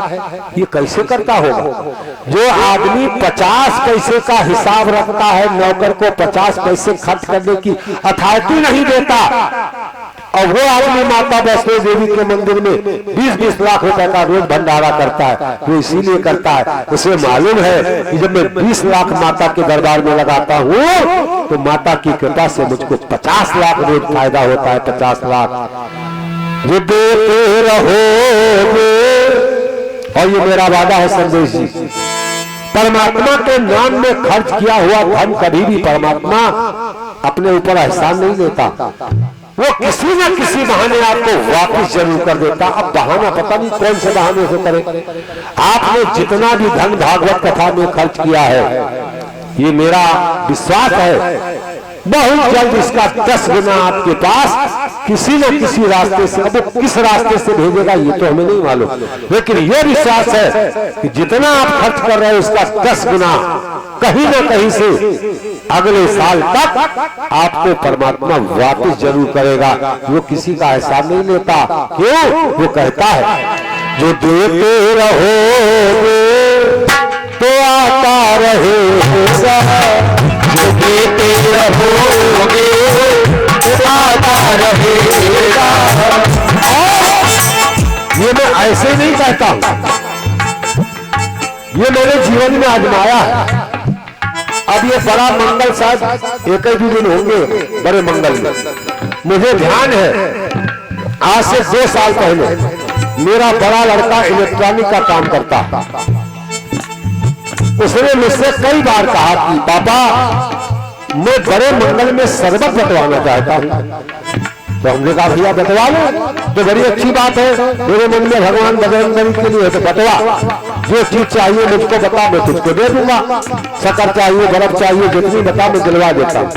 ये कैसे करता होगा? जो आदमी 50 पैसे का हिसाब रखता है, नौकर को 50 पैसे खर्च करने की अथॉरिटी नहीं देता, और वो आदमी माता वैष्णो देवी के मंदिर में 20-20 लाख रुपए का रोज भंडारा करता है। वो इसीलिए करता है, उसे मालूम है कि जब मैं 20 लाख माता के दरबार में लगाता हूँ तो माता की कृपा से मुझको 50 लाख रोज फायदा होता है। 50 लाख जो देते रहोगे, और ये मेरा वादा है संदेश जी, परमात्मा के नाम में खर्च किया हुआ धन कभी भी परमात्मा अपने ऊपर एहसान नहीं लेता। वो किसी न किसी बहाने आपको वापस जरूर कर देता। अब बहाना पता नहीं कौन से बहाने से करे। आपने जितना भी धन भागवत कथा में खर्च किया है, ये मेरा विश्वास है बहुत जल्द इसका 10 गुना आपके पास किसी न किसी रास्ते से, अब वो किस रास्ते से भेजेगा ये तो हमें नहीं मालूम, लेकिन ये विश्वास है कि जितना आप खर्च कर रहे हैं उसका 10 गुना कहीं ना कहीं से अगले साल तक आपको परमात्मा वापस जरूर करेगा। वो किसी का हिसाब नहीं लेता। क्यों? वो कहता है जो देते रहोगे तो आता रहेगा, जो देते रहोगे तो आता रहेगा। ये मैं ऐसे नहीं कहता हूं, ये मेरे जीवन में आजमाया है। अब ये बड़ा मंगल शायद एक ही दिन होंगे बड़े मंगल में। मुझे ध्यान है आज से 2 साल पहले मेरा बड़ा लड़का इलेक्ट्रॉनिक का काम करता, उसने मुझसे कई बार कहा कि पापा मैं बड़े मंगल में शरबत बंटवाना चाहता हूं। तो हमने कहा भैया बंटवा लो, तो बड़ी अच्छी बात है। मेरे मन में भगवान बजरंगबली के लिए तो बंटवा, जो चीज चाहिए मुझको बता, मैं तुझको दे दूंगा। शक्कर चाहिए, बर्फ चाहिए, जितनी बता मैं दिलवा देता हूँ।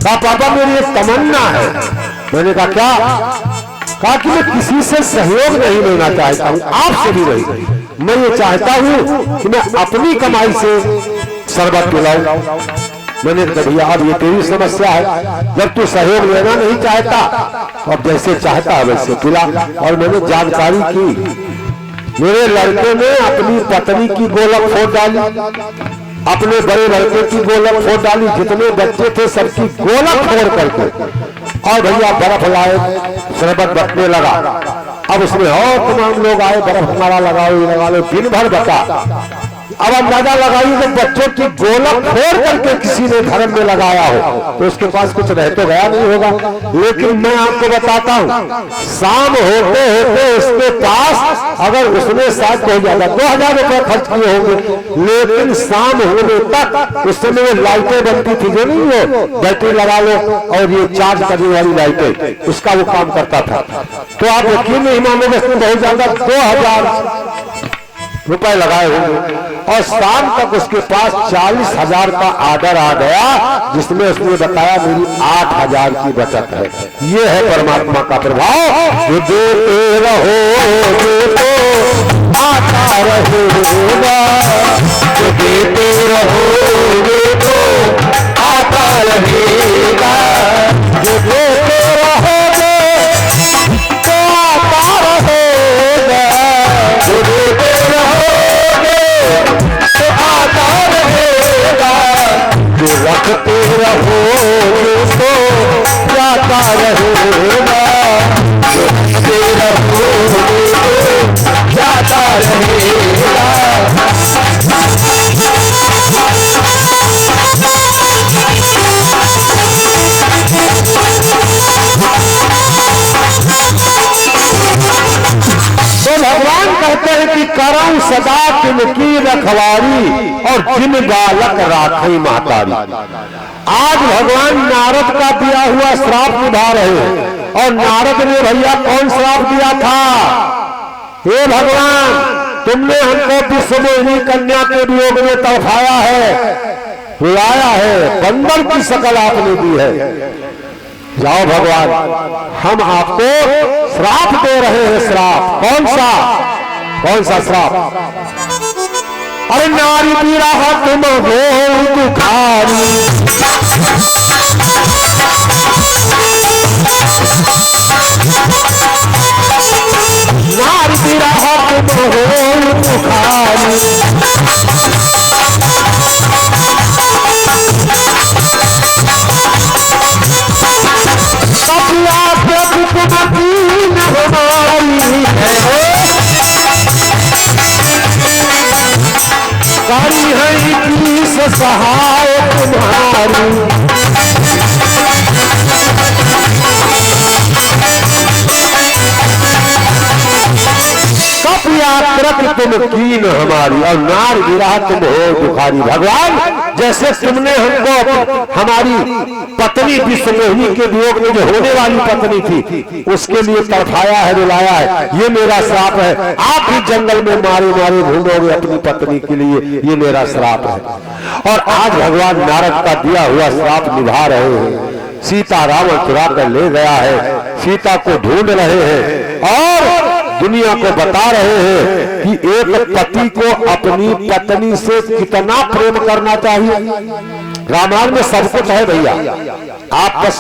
कहा पापा मेरी एक तमन्ना है। मैंने कहा क्या? कहा कि मैं किसी से सहयोग नहीं लेना चाहता हूँ, आपसे भी नहीं। मैं ये चाहता हूँ कि मैं अपनी कमाई से शरबत पिलाऊं। मैंने कहा भैया अब ये तेरी समस्या है, जब तू सहयोग लेना नहीं चाहता तो अब जैसे चाहता है वैसे पिला। और मैंने जानकारी की, मेरे लड़के ने अपनी पत्नी की गोलक फोड़ डाली, अपने बड़े लड़के की गोलक फोड़ डाली, जितने बच्चे थे सबकी गोलक फोड़ करके, और भैया बर्फ लाए, शरबत बटने लगा। अब उसमें और तमाम लोग आए, बर्फ हमारा लगाओ लगा लो, दिन भर बता। अब अंदाजा लगाइए जब बच्चों की गोलक फोड़ करके किसी ने धर्म में लगाया हो तो उसके पास कुछ रह तो गया नहीं होगा। लेकिन मैं आपको बताता हूँ, शाम होते होते उसके पास अगर उसने शायद बहुत ज्यादा 2000 रुपए खर्च किए होंगे, लेकिन शाम होने तक उस समय लाइटें बनती थी जो नहीं हो बैटरी लगा लो और ये चार्ज करने वाली लाइटें, उसका वो काम करता था। तो आप यकीन नहीं मानोगे उसने बहुत ज्यादा 2000 रुपए लगाए होंगे, और शाम तक उसके पास 40,000 का आर्डर आ गया, जिसमें उसने बताया मेरी 8,000 की बचत है। ये है परमात्मा का प्रभाव। जो देते रहोगे तो आता रहेगा, जो देते रहोगे तो आता रहेगा, जो देते रहोगे तो आता रहेगा, जो देते रखते रहोगे तो जाता रहेगा, रखते रहोगे तो जाता रहेगा। तो भगवान कहते हैं कि करऊं सदा तिनकी रखवारी और जिन बालक राखई महतारी। आज भगवान नारद का दिया हुआ श्राप निभा रहे हैं, और नारद ने भैया कौन श्राप दिया था? हे भगवान तुमने हमको विश्वमोहिनी कन्या के वियोग में तड़पाया है, रुलाया है, बंदर की शकल आपने दी है। जाओ भगवान हम आपको श्राप दे रहे हैं। श्राप कौन सा? कौन सा श्राप? अरे नारी की राहत तुम हो दुखारी, नारी की राहत तुम हो दुखारी, कारी है किस सहाय तुम्हारी, कपिया आकृति तुम कीन हमारी और नार गिरा तुम हो दुखारी। भगवान जैसे तुमने हमको हमारी पत्नी विश्वमोहिनी के वियोग में जो होने वाली पत्नी थी उसके लिए तड़पाया है, रुलाया है, ये मेरा श्राप है। आप भी जंगल में मारे मारे घूमोगे अपनी पत्नी के लिए, ये मेरा श्राप है। और आज भगवान नारद का दिया हुआ श्राप निभा रहे हैं। सीता रावण चुरा कर ले गया है, सीता को ढूंढ रहे हैं और दुनिया को बता रहे हैं कि एक पति को अपनी पत्नी से कितना प्रेम करना चाहिए। रामायण में सब कुछ है भैया, आप बस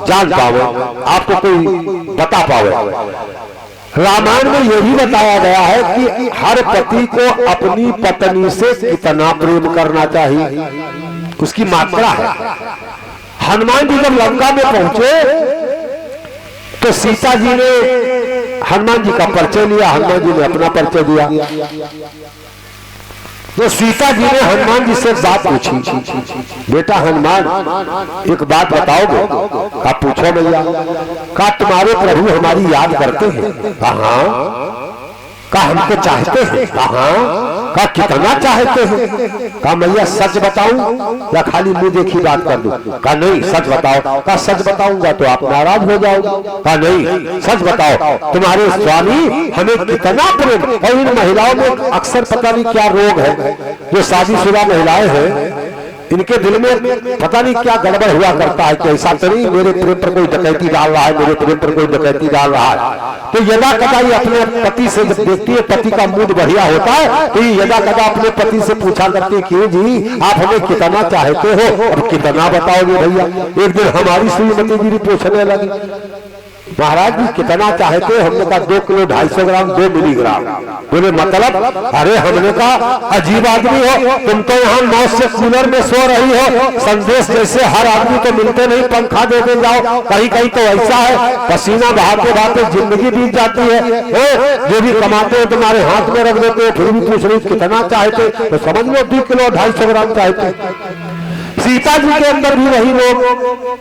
जान पाओ, आपको कोई बता पाओ। रामायण में यही बताया गया है कि हर पति को अपनी पत्नी से कितना प्रेम करना चाहिए, उसकी मात्रा है। हनुमान जी जब लंका में पहुंचे तो सीता जी ने हनुमान जी का परिचय लिया, हनुमान जी ने अपना परिचय दिया। तो सीता जी ने हनुमान जी से बात पूछी, बेटा हनुमान एक बात बताओगे? आप पूछो भैया। कहा तुम्हारे प्रभु हमारी याद करते हैं? कहा हमको चाहते हैं? कहा कितना चाहते हैं? कहा मैया सच बताऊं या खाली मुंह देखी बात कर दूं? कहा नहीं सच बताओ। कहा सच बताऊंगा तो आप नाराज हो जाओगे। कहा नहीं सच बताओ, तुम्हारे स्वामी हमें कितना प्रेम। और इन महिलाओं में अक्सर पता नहीं क्या रोग है, जो शादीशुदा महिलाएं हैं इनके दिल में पता नहीं क्या गड़बड़ हुआ करता है कि ऐसा तो नहीं मेरे प्रेम पर कोई डकैती डाल रहा है, मेरे प्रेम पर कोई डकैती डाल रहा है। तो यदा कदा ये अपने पति से जब देखती है, पति का मूड बढ़िया होता है, तो ये यदा कदा अपने पति से पूछा करती है क्यों जी आप हमें कितना चाहते हो और कितना बताओगे भैया। एक दिन हमारी श्रीमती जी पूछने लगी, महाराज जी कितना चाहते? हमने कहा 2 किलो 250 ग्राम 2 मिलीग्राम। बोले मतलब? अरे हमने कहा अजीब आदमी हो तुम, तो यहाँ 9 से कूलर में सो रही हो, संदेश जैसे हर आदमी को मिलते नहीं, पंखा दे दे जाओ। कहीं कहीं तो ऐसा है पसीना बहाते बहाते जिंदगी बीत जाती है। जो भी कमाते हो तुम्हारे हाथ में रख देते हो, फिर भी पूछ रही कितना चाहते? तो समझ लो 2 किलो 250 ग्राम चाहते। सीता जी के अंदर भी वही लोग,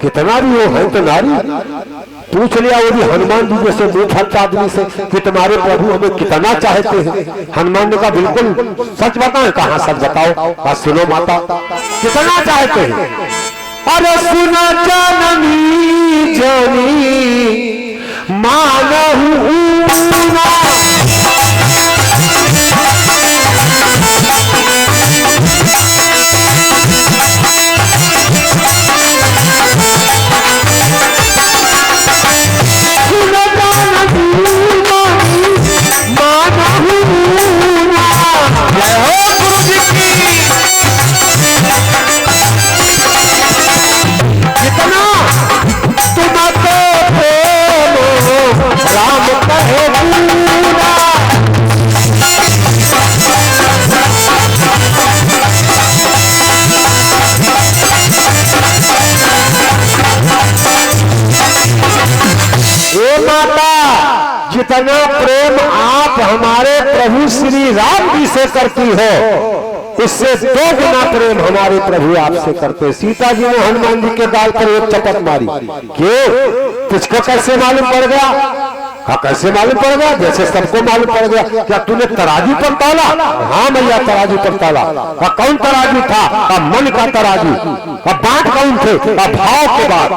कितना भी हो है तो नारी। पूछ लिया वो भी हनुमान जी जैसे मूर्ख आदमी से कि तुम्हारे प्रभु हमें कितना चाहते हैं? हनुमान ने कहा बिल्कुल सच बताएं। कहा सच बताओ? सुनो माता कितना चाहते हैं? अरे सुना जननी जनी मानहु जितना प्रेम आप हमारे प्रभु श्री राम जी से करती हो, इससे 2 गुना प्रेम हमारे प्रभु आपसे करते। सीता जी ने हनुमान जी के गाल पर एक चपट मारी। क्यों? तुझको कैसे मालूम पड़ गया? हाँ कैसे मालूम पड़ गया? जैसे सबको मालूम पड़ गया। क्या तूने तराजू पर तौला? हाँ मैया तराजू पर तौला। कौन तराजू था? मन का तराजू। बात कौन थे? भाव के बात।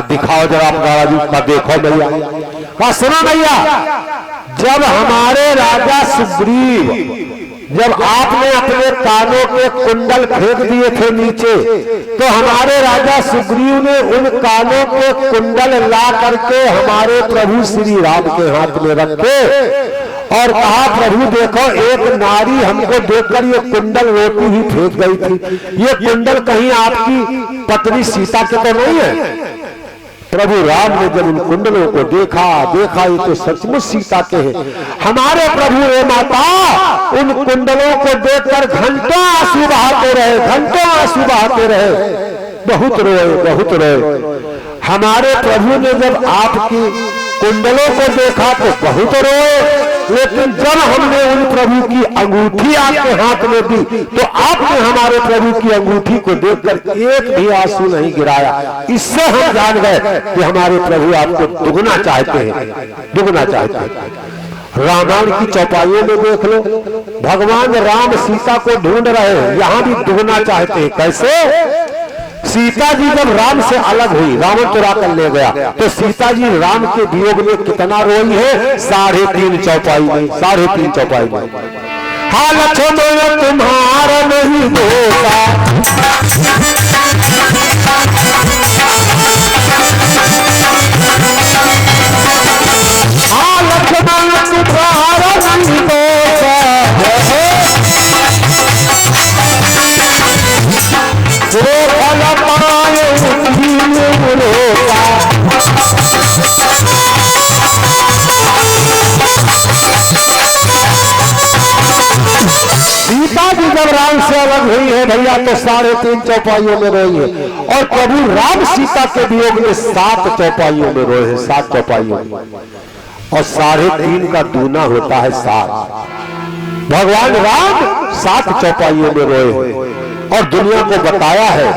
दिखाओ जरा तराजू का, देखो मैया। सुनो मैया, जब हमारे राजा सुग्रीव जब आपने अपने कानों के कुंडल फेंक दिए थे नीचे, तो हमारे राजा सुग्रीव ने उन कानों के कुंडल ला करके हमारे प्रभु श्री राम के हाथ में रखे और कहा प्रभु देखो एक नारी हमको देखकर ये कुंडल रोटी ही फेंक गई थी, ये कुंडल कहीं आपकी पत्नी सीता के तो नहीं है? प्रभु राम ने जब उन कुंडलों को देखा ये तो सचमुच सीता के हैं। हमारे प्रभु रे माता उन कुंडलों को देखकर घंटों आंसू बहाते रहे, बहुत रोए। हमारे प्रभु ने जब आपकी कुंडलों को देखा तो बहुत रोए, लेकिन जब हमने उन प्रभु की अंगूठी आपके हाथ में दी तो आपने हमारे प्रभु की अंगूठी को देखकर एक भी आंसू नहीं गिराया। इससे हम जान गए कि हमारे प्रभु आपको दुगना चाहते हैं। रामायण की चौपाइयों में देख लो, भगवान राम सीता को ढूंढ रहे हैं, यहां भी ढूंढना चाहते हैं। कैसे? सीता जी जब राम से अलग हुई, रावण चुरा कर ले गया, तो सीता जी राम के वियोग में कितना रोई है? 3.5 चौपाई में, 3.5 चौपाई में। हाँ लक्ष्मण तुम्हारा नहीं होता, हाँ लक्ष्मण तुम्हारा नहीं होता, फल पाए रोता। सीता जी जब राम से अलग हुई है भैया तो 3.5 चौपाइयों में रोई है, और प्रभु राम सीता के वियोग में 7 चौपाइयों में रोए हैं, 7 चौपाइयों में। और 3.5 का दूना होता है 7। भगवान राम 7 चौपाइयों में रोए और दुनिया को बताया है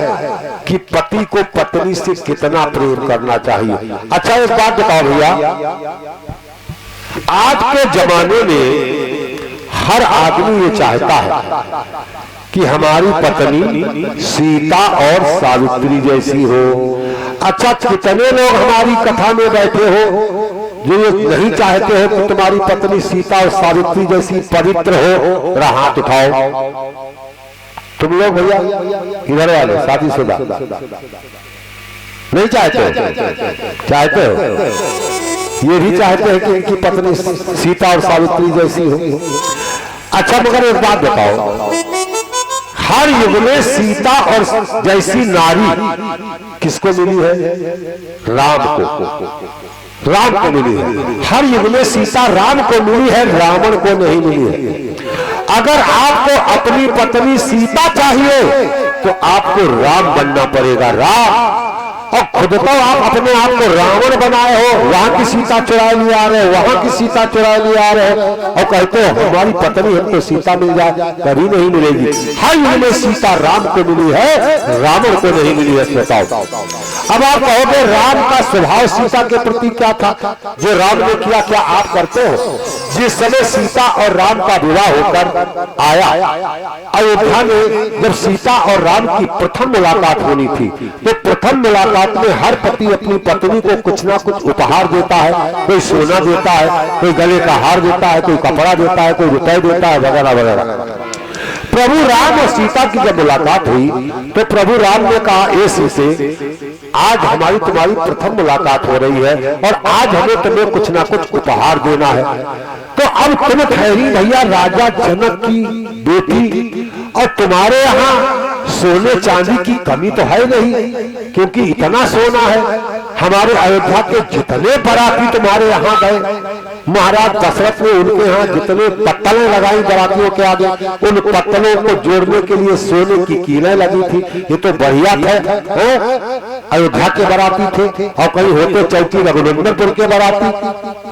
कि पति को पत्नी से कितना प्रेम करना चाहिए। अच्छा एक बात बताओ भैया, आज के जमाने में हर आदमी ये चाहता है कि हमारी पत्नी सीता और सावित्री जैसी हो। अच्छा कितने लोग हमारी कथा में बैठे हो जो ये नहीं चाहते हैं कि तुम्हारी पत्नी सीता और सावित्री जैसी पवित्र हो? हाथ उठाओ तुम लोग भैया, इधर वाले शादीशुदा नहीं चाहते हो? चाहते हो? ये भी चाहते हैं कि इनकी पत्नी सीता और सावित्री जैसी हो। अच्छा मगर एक बात बताओ, हर युग में सीता और जैसी नारी किसको मिली है? राम को, राम को मिली है। हर युग में सीता राम को मिली है, रावण को नहीं मिली है। अगर आपको अपनी पत्नी सीता चाहिए तो आपको राम बनना पड़ेगा, राम। और खुद तो आप अपने आप को रावण बनाए हो, वहां की सीता चुरा लिए आ रहे हो, वहां की सीता चुरा लिए आ रहे हो, और कहते हो हमारी पत्नी हमको सीता मिल जाए, कभी नहीं मिलेगी। हर युग में सीता राम को मिली है, रावण को नहीं मिली है। बताओ अब आप कहोगे राम का स्वभाव सीता के प्रति क्या था जो राम ने किया? क्या आप करते हो? जिस समय सीता और राम का विवाह होकर आया अयोध्या में, जब सीता और राम की प्रथम मुलाकात होनी थी, तो प्रथम मुलाकात में हर पति अपनी पत्नी को कुछ ना कुछ उपहार देता है। कोई सोना देता है, कोई गले का हार देता है, कोई कपड़ा देता है, कोई रुपए देता है, वगैरह वगैरह। प्रभु राम और सीता की जब मुलाकात हुई तो प्रभु राम ने कहा ए सीते, आज हमारी तुम्हारी प्रथम मुलाकात हो रही है और आज हमें तुम्हें कुछ ना कुछ उपहार देना है। तो अब तुम ठहरी भैया राजा जनक की बेटी, और तुम्हारे यहाँ सोने चांदी की कमी तो है नहीं, क्योंकि इतना सोना है। हमारे अयोध्या के जितने बाराती तुम्हारे यहाँ गए, महाराज दशरथ ने उनके यहाँ जितने पत्तलें लगाई बारातियों के आगे, उन पत्तलों को जोड़ने के लिए सोने की कीलें लगी थी। ये तो बढ़िया थे, अयोध्या के बाराती थे। और कहीं होते चौकी रघुनंदनपुर के बाराती,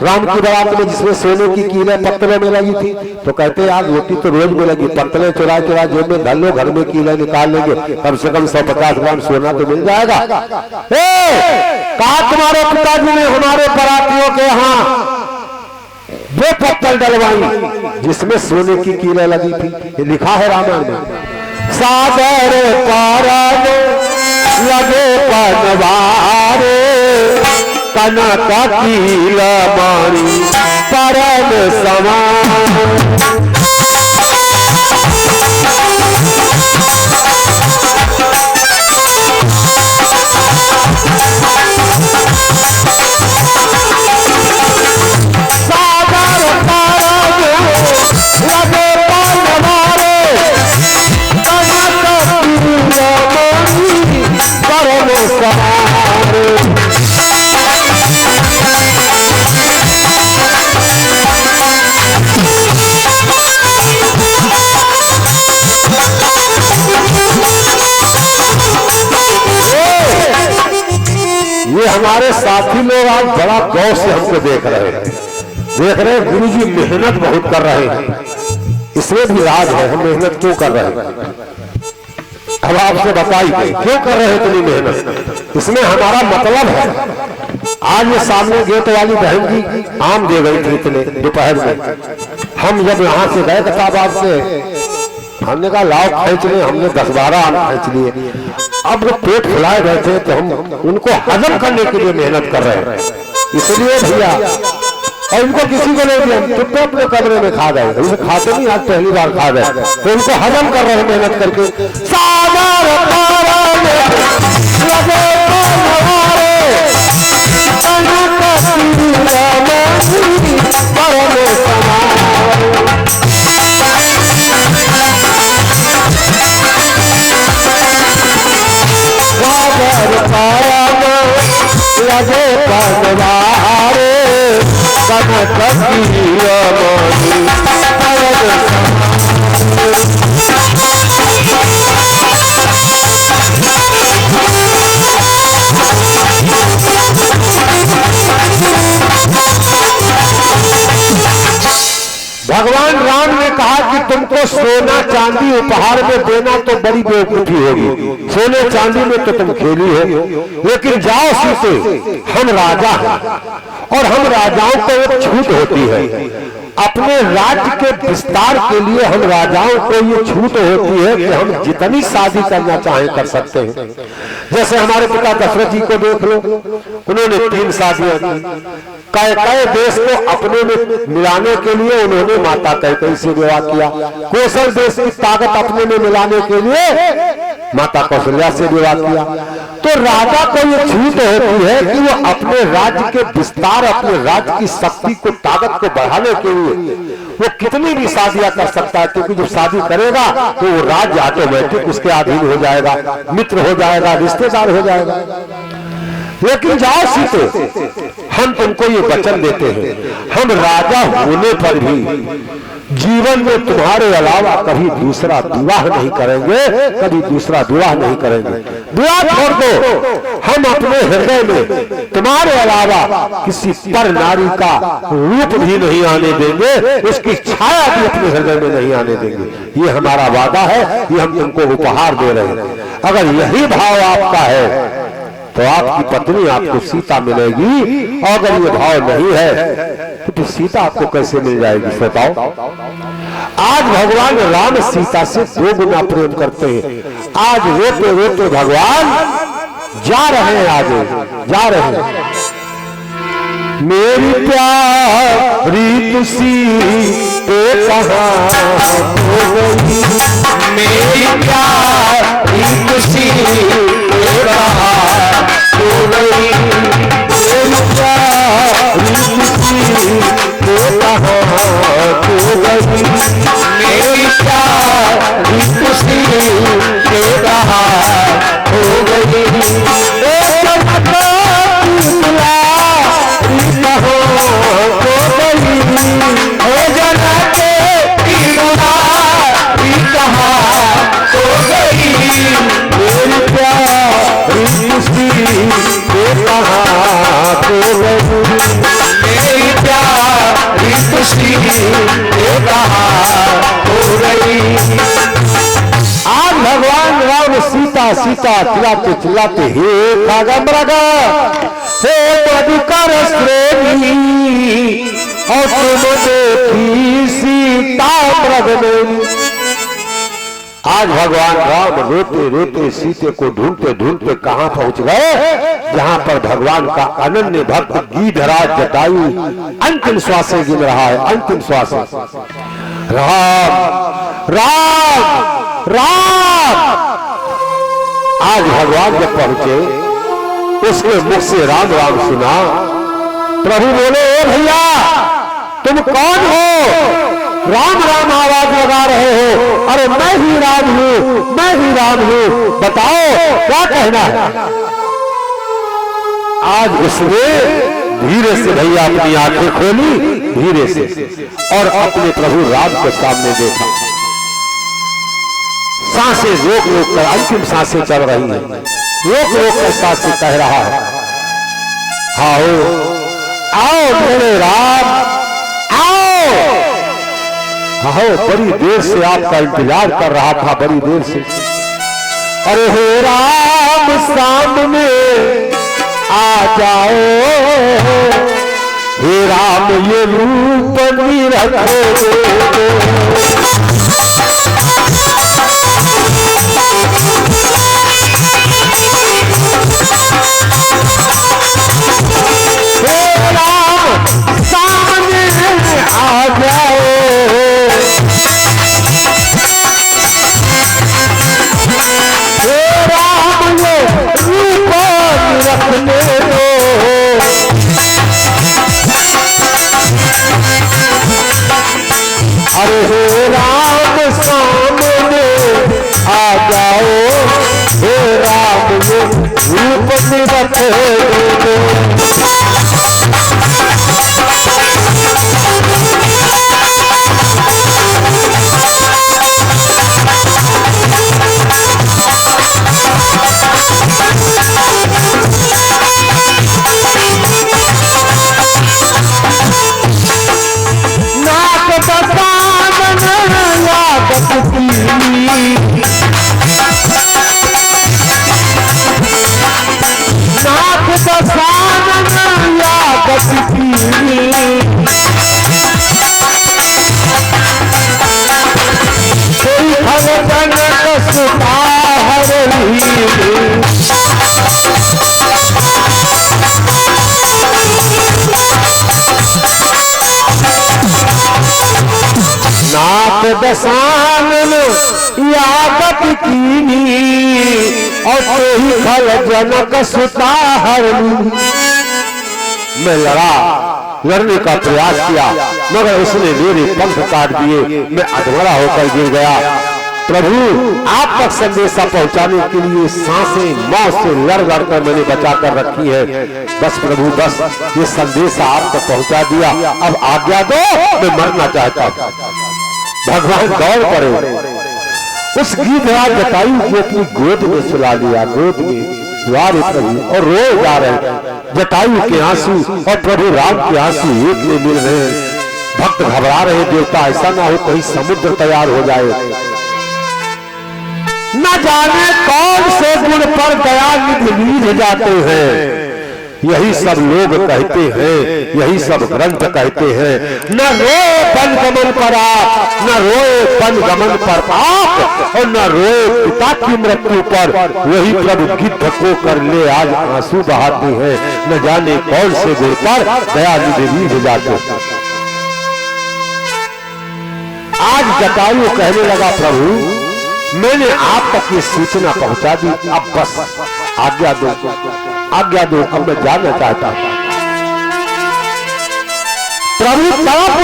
राम की बारात में जिसमें सोने की कीलें पत्तलों में लगी थी, तो कहते यार रोटी तो रोज मिलेगी, पत्तलें चुरा चुरा जेब में धर लो, घर में कीलें निकाल लेंगे, कम से कम 150 ग्राम सोना तो मिल जाएगा। कहा तुम्हारे पिताजी ने हमारे बारातियों के यहाँ वो पत्तल डलवाई जिसमें सोने की कीलें लगी थी। ये लिखा है रामायण में। सागर पार लगे पनवारे, कनक कील मारी परम समान। ये हमारे साथी लोग आज बड़ा गौर से हमको देख रहे हैं, गुरु जी मेहनत बहुत कर रहे हैं, इसमें भी राज है हम मेहनत क्यों कर रहे हैं। अब आपसे बताइए क्यों कर रहे हैं इतनी मेहनत? इसमें हमारा मतलब है। आज ये सामने गेट वाली बहन जी आम दे गई थी इतने दोपहर में। हम जब यहाँ से गए कताबाद से, हमने कहा लाओ खींच ले, हमने 10-12 आम खींच लिए। अब वो पेट फुलाए गए थे तो हम उनको हजम करने के लिए मेहनत कर रहे हैं, इसलिए भैया। और उनको किसी को नहीं दिया, चुपचाप अपने कमरे में खा गए। उसे खाते नहीं, आज पहली बार खा गए, तो उनको हजम कर रहे हैं मेहनत करके। लगे पगवारे भगवान राम ने कहा कि तुमको सोना चांदी उपहार में देना तो बड़ी बेवकूफी होगी, सोने चांदी में तो तुम खेली हो, लेकिन जाओ सीते, हम राजा हैं और हम राजाओं को एक छूट होती है, अपने राज्य के विस्तार के लिए हम राजाओं को ये छूट होती है कि हम जितनी शादी करना चाहें कर सकते हैं। जैसे हमारे पिता दशरथ जी को देख लो, उन्होंने 3 शादियां की। कई देश को अपने में मिलाने के लिए उन्होंने माता कैकेयी से विवाह किया। कौशल देश की ताकत अपने में मिलाने के लिए माता कौशल्या से विवाह किया। तो राजा को ये छूट होती है कि वो अपने राज्य के विस्तार, अपने राज्य की शक्ति को, ताकत को बढ़ाने के लिए वो कितनी भी शादियां कर सकता है, क्योंकि जब शादी करेगा तो वो राज्य ऑटोमेटिक उसके अधीन हो जाएगा, मित्र हो जाएगा, रिश्तेदार हो जाएगा। लेकिन जाओ सीते, हम तुमको ये वचन देते हैं, हम राजा होने पर भी जीवन में तुम्हारे अलावा कभी दूसरा विवाह नहीं करेंगे, कभी दूसरा विवाह नहीं करेंगे। विवाह छोड़ दो, हम अपने हृदय में तुम्हारे अलावा किसी पर नारी का रूप भी नहीं आने देंगे, उसकी छाया भी अपने हृदय में नहीं आने देंगे। ये हमारा वादा है, ये हम तुमको उपहार दे रहे हैं। अगर यही भाव आपका है तो आपकी पत्नी आपको सीता मिलेगी, और अगर ये भाव नहीं है तो सीता आपको कैसे मिल जाएगी बताओ। आज भगवान राम सीता से 2 गुना प्रेम करते हैं। आज रोते रोते भगवान जा रहे हैं, आगे जा रहे हैं। मेरी प्यारी तुसी कहाँ हो गई, मेरी प्यारी तुसी कहाँ हो गई, मेरी प्यारी तुसी कहाँ हो गई, मेरी प्यारी तुसी कहाँ हो गई। आज भगवान राम सीता सीता चिल्लाते चिल्लाते हे कागमृग हे मधुकर श्रेणी, और तुम देखी सीता मृग। आज भगवान राम रोते रोते सीते को ढूंढते ढूंढते कहां पहुंच गए, जहां पर भगवान का अनन्य भक्त गिरिराज जटायु अंतिम श्वासें गिन रहा है, अंतिम श्वासें। राम राम राम। आज भगवान जब पहुंचे, उसके मुख से राम राम सुना। प्रभु बोले, ओ भैया तुम कौन हो? राम राम आवाज लगा रहे हो। अरे मैं ही राम हूं, मैं ही राम हूं, बताओ क्या कहना है। आज उसने धीरे से भैया अपनी आंखें खोली, धीरे से, और अपने प्रभु राम के सामने देखा। सांसें रोक रोक कर, अंतिम सांसें चल रही हैं, रोक रोक कर सांसें कह रहा है, आओ आओ मेरे राम आओ। बड़ी देर से आपका इंतजार कर रहा था, बड़ी देर से। अरे हे राम सामने आ जाओ, हे राम ये रूप निरख दो। हे राम सामने आ जाओ, हे राम ये रूप रखने दो। अरे हे राम सामने आ जाओ, हे राम ये रूप निरख दो। नाक बसानन यादत की, नाक बसानन यादत की, कोई भगतन कसुता हरली। नाथ दसानन यादत कीनी, और कोई खल जनक सुता हरली। मैं लड़ने का प्रयास किया, मगर उसने मेरे पंख काट दिए, मैं अधमरा होकर गिर गया। प्रभु आप तक संदेशा पहुंचाने के लिए सांसें मौत से लड़ लड़कर मैंने बचा कर रखी है। बस प्रभु बस ये संदेशा आप तक पहुंचा दिया, अब आज्ञा दो, मैं मरना चाहता हूं। भगवान दौड़ पड़े, उस गिद्धराज जटायु को अपनी गोद में सुला लिया, गोद में द्वार प्रभु, और रो जा रहे हैं। जटायु के आंसू और प्रभु राम के आंसू एक में मिल रहे हैं। भक्त घबरा रहे, देवता ऐसा ना हो कहीं समुद्र तैयार हो जाए। न जाने कौन से गुण पर दयानिधि लीन जाते हैं। यही सब लोग कहते हैं, यही सब ग्रंथ कहते हैं, न रोए वन गमन पर आप, न रोए वन गमन पर आप, और न रोए पिता की मृत्यु पर। वही प्रभु गिद्ध को कर ले आज आंसू बहाते हैं। न जाने कौन से गुण पर दयानिधि लीन जाते हैं। आज जटायु कहने लगा, प्रभु मैंने आप तक ये सूचना पहुंचा दी, अब बस आज्ञा दो, आज्ञा दो, अब मैं जाना चाहता हूं। प्रभु तड़प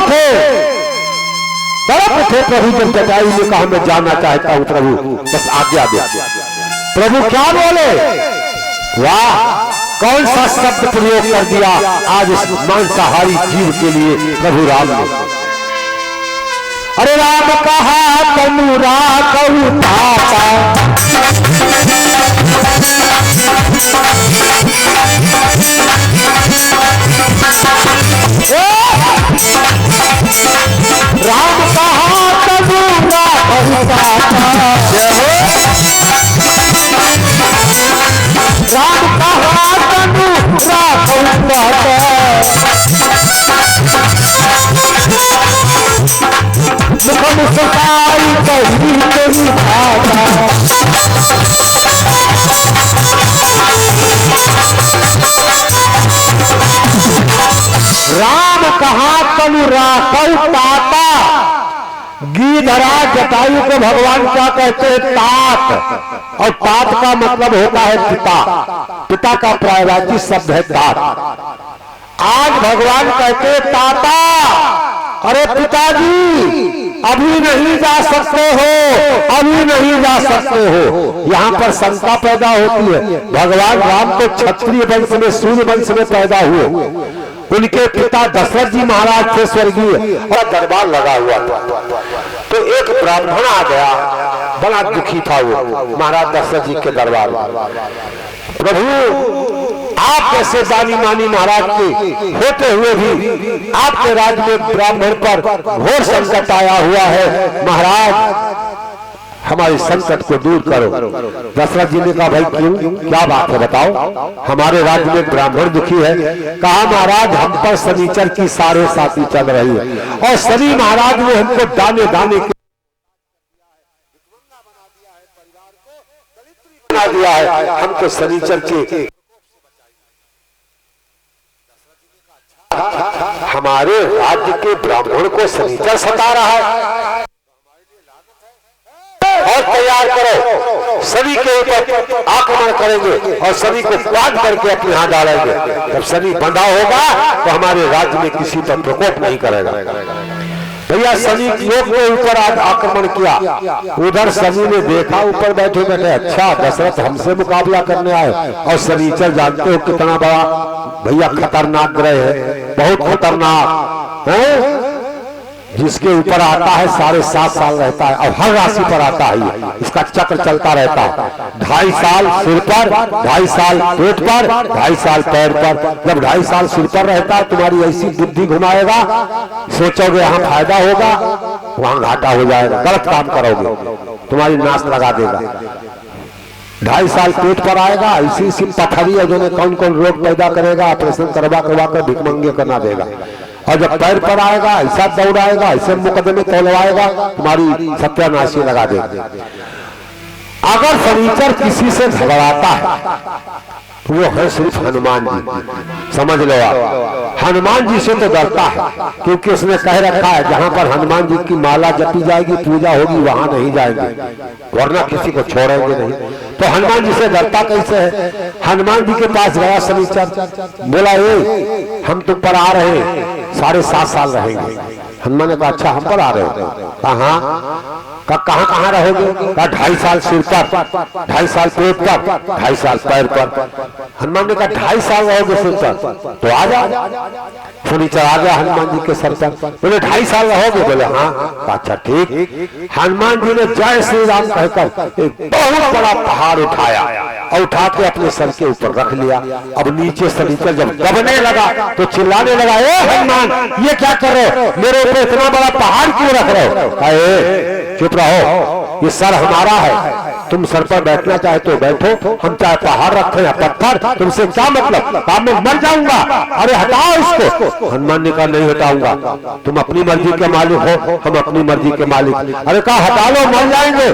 उठे प्रभु, जब जटायु ने कहा मैं जाना चाहता हूं प्रभु, बस आज्ञा दो। प्रभु क्या बोले, वाह कौन सा शब्द प्रयोग कर दिया आज इस मांसाहारी जीव के लिए प्रभु राम ने। अरे राम कहा तनु राखऊ ताता, राम कहा तनु राखऊ ताता, राम कहा तनु राखऊ ताता। मुखम सताई कही कही खाता, राम कहा तनु राखऊ ताता। गिद्धराज जटायु को भगवान क्या कहते हैं, तात, और तात का मतलब होता है पिता। पिता का प्रायवाची शब्द है तात। आज भगवान कहते ताता, अरे पिताजी अभी नहीं जा सकते हो, अभी नहीं जा सकते हो। यहाँ पर शंका पैदा होती है। भगवान राम तो क्षत्रिय वंश में, सूर्य वंश में पैदा हुए, उनके पिता दशरथ जी महाराज थे स्वर्गीय, और दरबार लगा हुआ था। तो एक ब्राह्मण आ गया, बड़ा दुखी था वो महाराज दशरथ जी के दरबार में। प्रभु आप कैसे दानी मानी महाराज के होते हुए भी आपके राज्य में ब्राह्मण पर घोर संकट आया हुआ है। महाराज हमारे संकट को दूर करो। दशरथ जी ने कहा भाई क्यों, क्या बात है बताओ। हमारे राज्य में ब्राह्मण दुखी है। कहा महाराज हम पर शनिचर की सारे साथी चल रही है और शनि महाराज ने हमको दाने दाने के बना दिया है, हमको शनिचर के हमारे राज्य के ब्राह्मण को शनिचर सता रहा है और तैयार करो, शनि के ऊपर आक्रमण करेंगे और शनि को काट करके अपने हाथ डालेंगे। जब शनि बंधा होगा तो हमारे राज्य में किसी पर प्रकोप नहीं करेगा। भैया शनि लोग के ऊपर आज आक्रमण किया। उधर शनि ने देखा ऊपर बैठे बैठे, अच्छा दशरथ हमसे मुकाबला करने आए। और शनिचर जानते हो कितना बड़ा भैया खतरनाक ग्रह है, बहुत खतरनाक है। जिसके ऊपर आता है 7.5 साल रहता है और हर राशि पर आता है, इसका चक्र चलता रहता है। 2.5 साल सिर पर, 2.5 साल पेट पर, 2.5 साल पैर पर। जब 2.5 साल सिर पर रहता है तुम्हारी ऐसी बुद्धि घुमाएगा, सोचोगे यहाँ फायदा होगा वहां घाटा हो जाएगा, गलत काम करोगे, तुम्हारी नाश लगा देगा। 2.5 साल पेट पर आएगा, ऐसी पथरी है जो कौन कौन रोग पैदा करेगा, ऑपरेशन करवा कर भिकमंगे करना देगा। और जब पैर पर आएगा ऐसा दौड़ाएगा, ऐसे मुकदमे तोलवाएगा, तुम्हारी सत्यानाशी लगा देगा। अगर शनिचर किसी से घबराता है वो है सिर्फ हनुमान जी, समझ लो आप। हनुमान जी से तो डरता है क्योंकि उसने कह रखा है जहां पर हनुमान जी की माला जपी जाएगी, पूजा होगी, वहां नहीं जाएंगे, वरना किसी को छोड़ेंगे नहीं। तो हनुमान जी से डरता कैसे है। हनुमान जी के पास गया शनिचर, बोला ए हम तुम पर आ रहे हैं, 7.5 साल रहेंगे। हनुमान ने कहा अच्छा हम पर आ रहे हो, कहाँ कहाँ रहोगे। कहा 2.5 साल सिर पर, 2.5 साल पेट पर, 2.5 साल पैर पर। हनुमान ने कहा 2.5 साल रहोगे सिर पर तो आ जाओ। शनिचर आ गया हनुमान जी के सर पर, बोले 2.5 साल रहोगे, बोले हाँ। अच्छा ठीक। हनुमान जी ने जय श्री राम कहकर एक बहुत बड़ा पहाड़ उठाया और उठा के अपने सर के ऊपर रख लिया। अब नीचे शनिचर जब दबने लगा तो चिल्लाने लगा, ए हनुमान ये क्या कर रहे हो, मेरे ऊपर इतना बड़ा पहाड़ क्यों रख रहे हो। कहे चुप रहो, ये सर हमारा है, तुम सर पर बैठना चाहे तो बैठो, हम चाहे पहाड़ रखे या पत्थर, तुमसे क्या मतलब, काम में मर जाऊंगा, अरे हटाओ इसको। हनुमान ने कहा नहीं हटाऊंगा, तुम अपनी मर्जी के मालिक हो, हम अपनी मर्जी के मालिक। अरे कहा हटा लो, मर जाएंगे,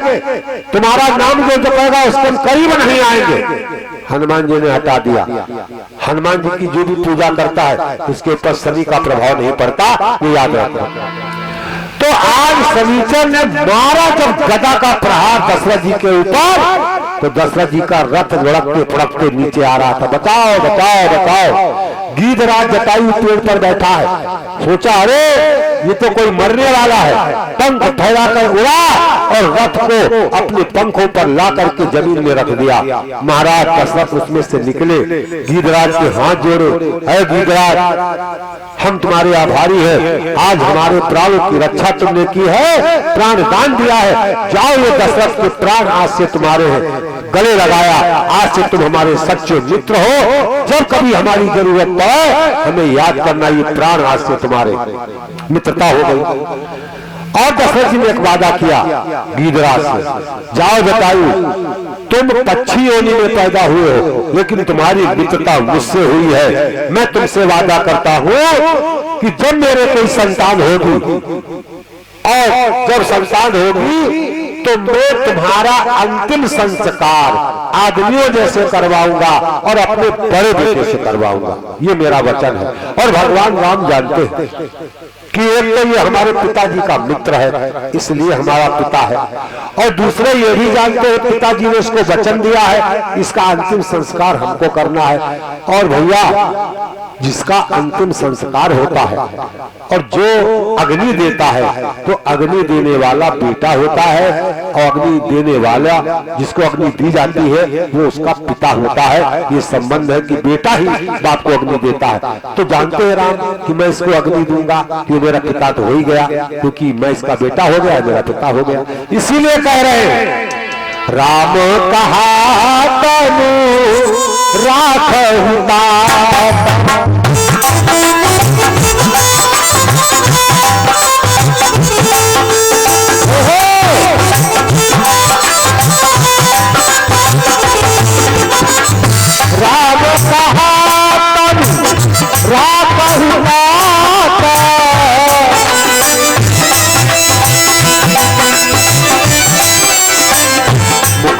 तुम्हारा नाम जो जपेगा उसके करीब नहीं आएंगे। हनुमान जी ने हटा दिया। हनुमान जी की जो भी पूजा करता है उसके ऊपर शनि का प्रभाव नहीं पड़ता, ये याद रखना। तो आज शनिचर ने मारा जब गदा का प्रहार दशरथ जी के ऊपर, तो दशरथ जी का रथ लुढ़कते फुड़कते नीचे आ रहा था। बताओ बताओ बताओ। गीधराज जटायु पेड़ पर बैठा है, सोचा अरे ये तो कोई मरने वाला है, पंख फैलाकर उड़ा और रथ को अपने पंखों पर ला करके जमीन में रख दिया। महाराज दशरथ उसमें से निकले, गीधराज के हाथ जोड़े, है गीधराज हम तुम्हारे आभारी हैं, आज हमारे प्राणों की रक्षा तुमने की है, प्राण दान दिया है, जाओ ये दशरथ के प्राण आज से तुम्हारे हैं, गले लगाया, आज से तुम हमारे सच्चे मित्र हो, जब कभी हमारी जरूरत पड़े हमें याद करना, ये प्राण आज से तुम्हारे। मित्रता हो गई। और दशरथ जी ने एक वादा किया गीधराज से, जाओ जटायु तुम पक्षी योनि में पैदा हुए हो लेकिन तुम्हारी मित्रता मुझसे हुई है, मैं तुमसे वादा करता हूं कि जब मेरे कोई संतान होगी और जब संतान होगी तो मैं तुम्हारा अंतिम संस्कार आदमियों जैसे करवाऊंगा और अपने बड़े बेटे से करवाऊंगा, ये मेरा वचन है। और भगवान राम जानते हैं कि एक तो ये हमारे पिताजी का मित्र है इसलिए हमारा पिता है, और दूसरे ये भी जानते हैं पिताजी ने इसको वचन दिया है इसका अंतिम संस्कार हमको करना है। और भैया जिसका अंतिम संस्कार होता है और जो अग्नि देता है तो अग्नि देने वाला बेटा होता है, और अग्नि देने वाला जिसको अग्नि दी जाती है वो उसका पिता होता है। ये संबंध है कि बेटा ही बाप को अग्नि देता है। तो जानते हैं राम कि मैं इसको अग्नि दूंगा, ये मेरा पिता तो हो ही गया, क्योंकि मैं इसका बेटा हो गया, मेरा पिता हो गया। इसीलिए कह रहे हैं राम कहा तनु राखहु बाप,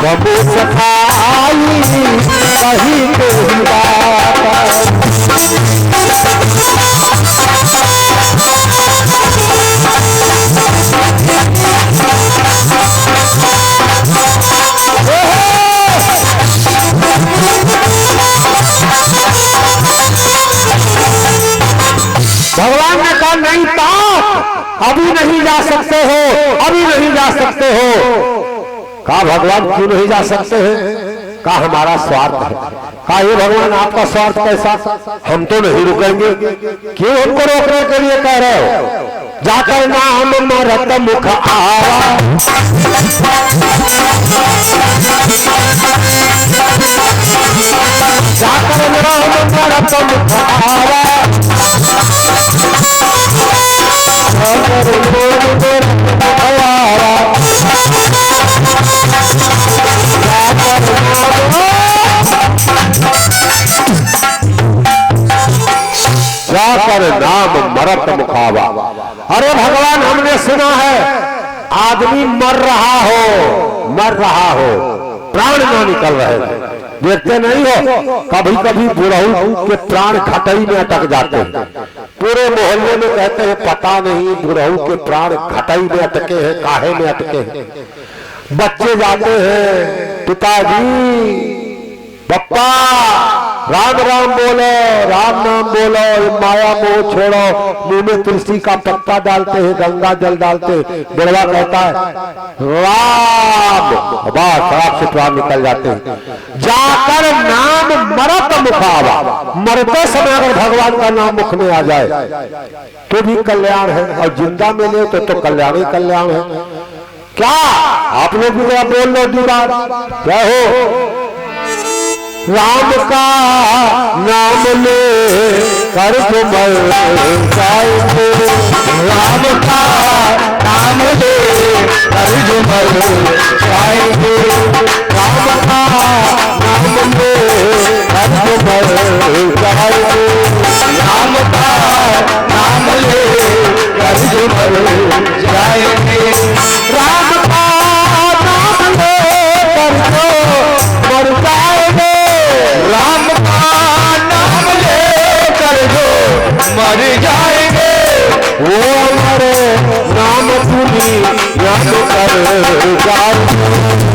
कबू सफाई कहीं के ही बात। भगवान ने कहा नहीं तात, अभी नहीं जा सकते हो, अभी नहीं जा सकते हो। कहा भगवान क्यों नहीं जा सकते हैं? कहा हमारा स्वार्थ है। कहा ये भगवान आपका स्वार्थ कैसा? हम तो नहीं रुकेंगे। क्यों हमको रोकने के लिए कह रहे हो? जाकर नाम मरत मुख आवा, जाकर नाम मरत मुख आवा, जाकर नाम मरत मुखावा। अरे भगवान हमने सुना है आदमी मर रहा हो, प्राण ना निकल रहे हैं। देखते नहीं हो कभी कभी बुढ़ऊ के प्राण खटई में अटक जाते हैं। पूरे मोहल्ले में कहते हैं पता नहीं बुढ़ऊ के प्राण खटई में अटके हैं, काहे में अटके हैं। बच्चे जाते हैं पिताजी पप्पा राम राम बोलो, राम नाम बोलो, माया मोह छोड़ो, मुंह में तुलसी का पत्ता डालते हैं, गंगा जल डालते हैं। बुढ़वा कहता है राम, बस साफ से प्राण निकल जाते हैं। जाकर नाम मरत मुखावा, मरते समय अगर भगवान का नाम मुख में आ जाए तो भी कल्याण है, और जिंदा में ले तो कल्याण ही कल्याण है। क्या आप लोग भी बोल लो दीवार क्या हो? राम का नाम ले कर मर जाएंगे, राम का नाम ले कर मर जाएंगे, राम का नाम ले कर मर जाएंगे, राम का नाम ले कर मर जाएंगे, राम का नाम ले कर मर जाएंगे, राम का नाम लेकर जो मर जाएंगे, वो हमारे नाम सुनी याद कर जाएंगे।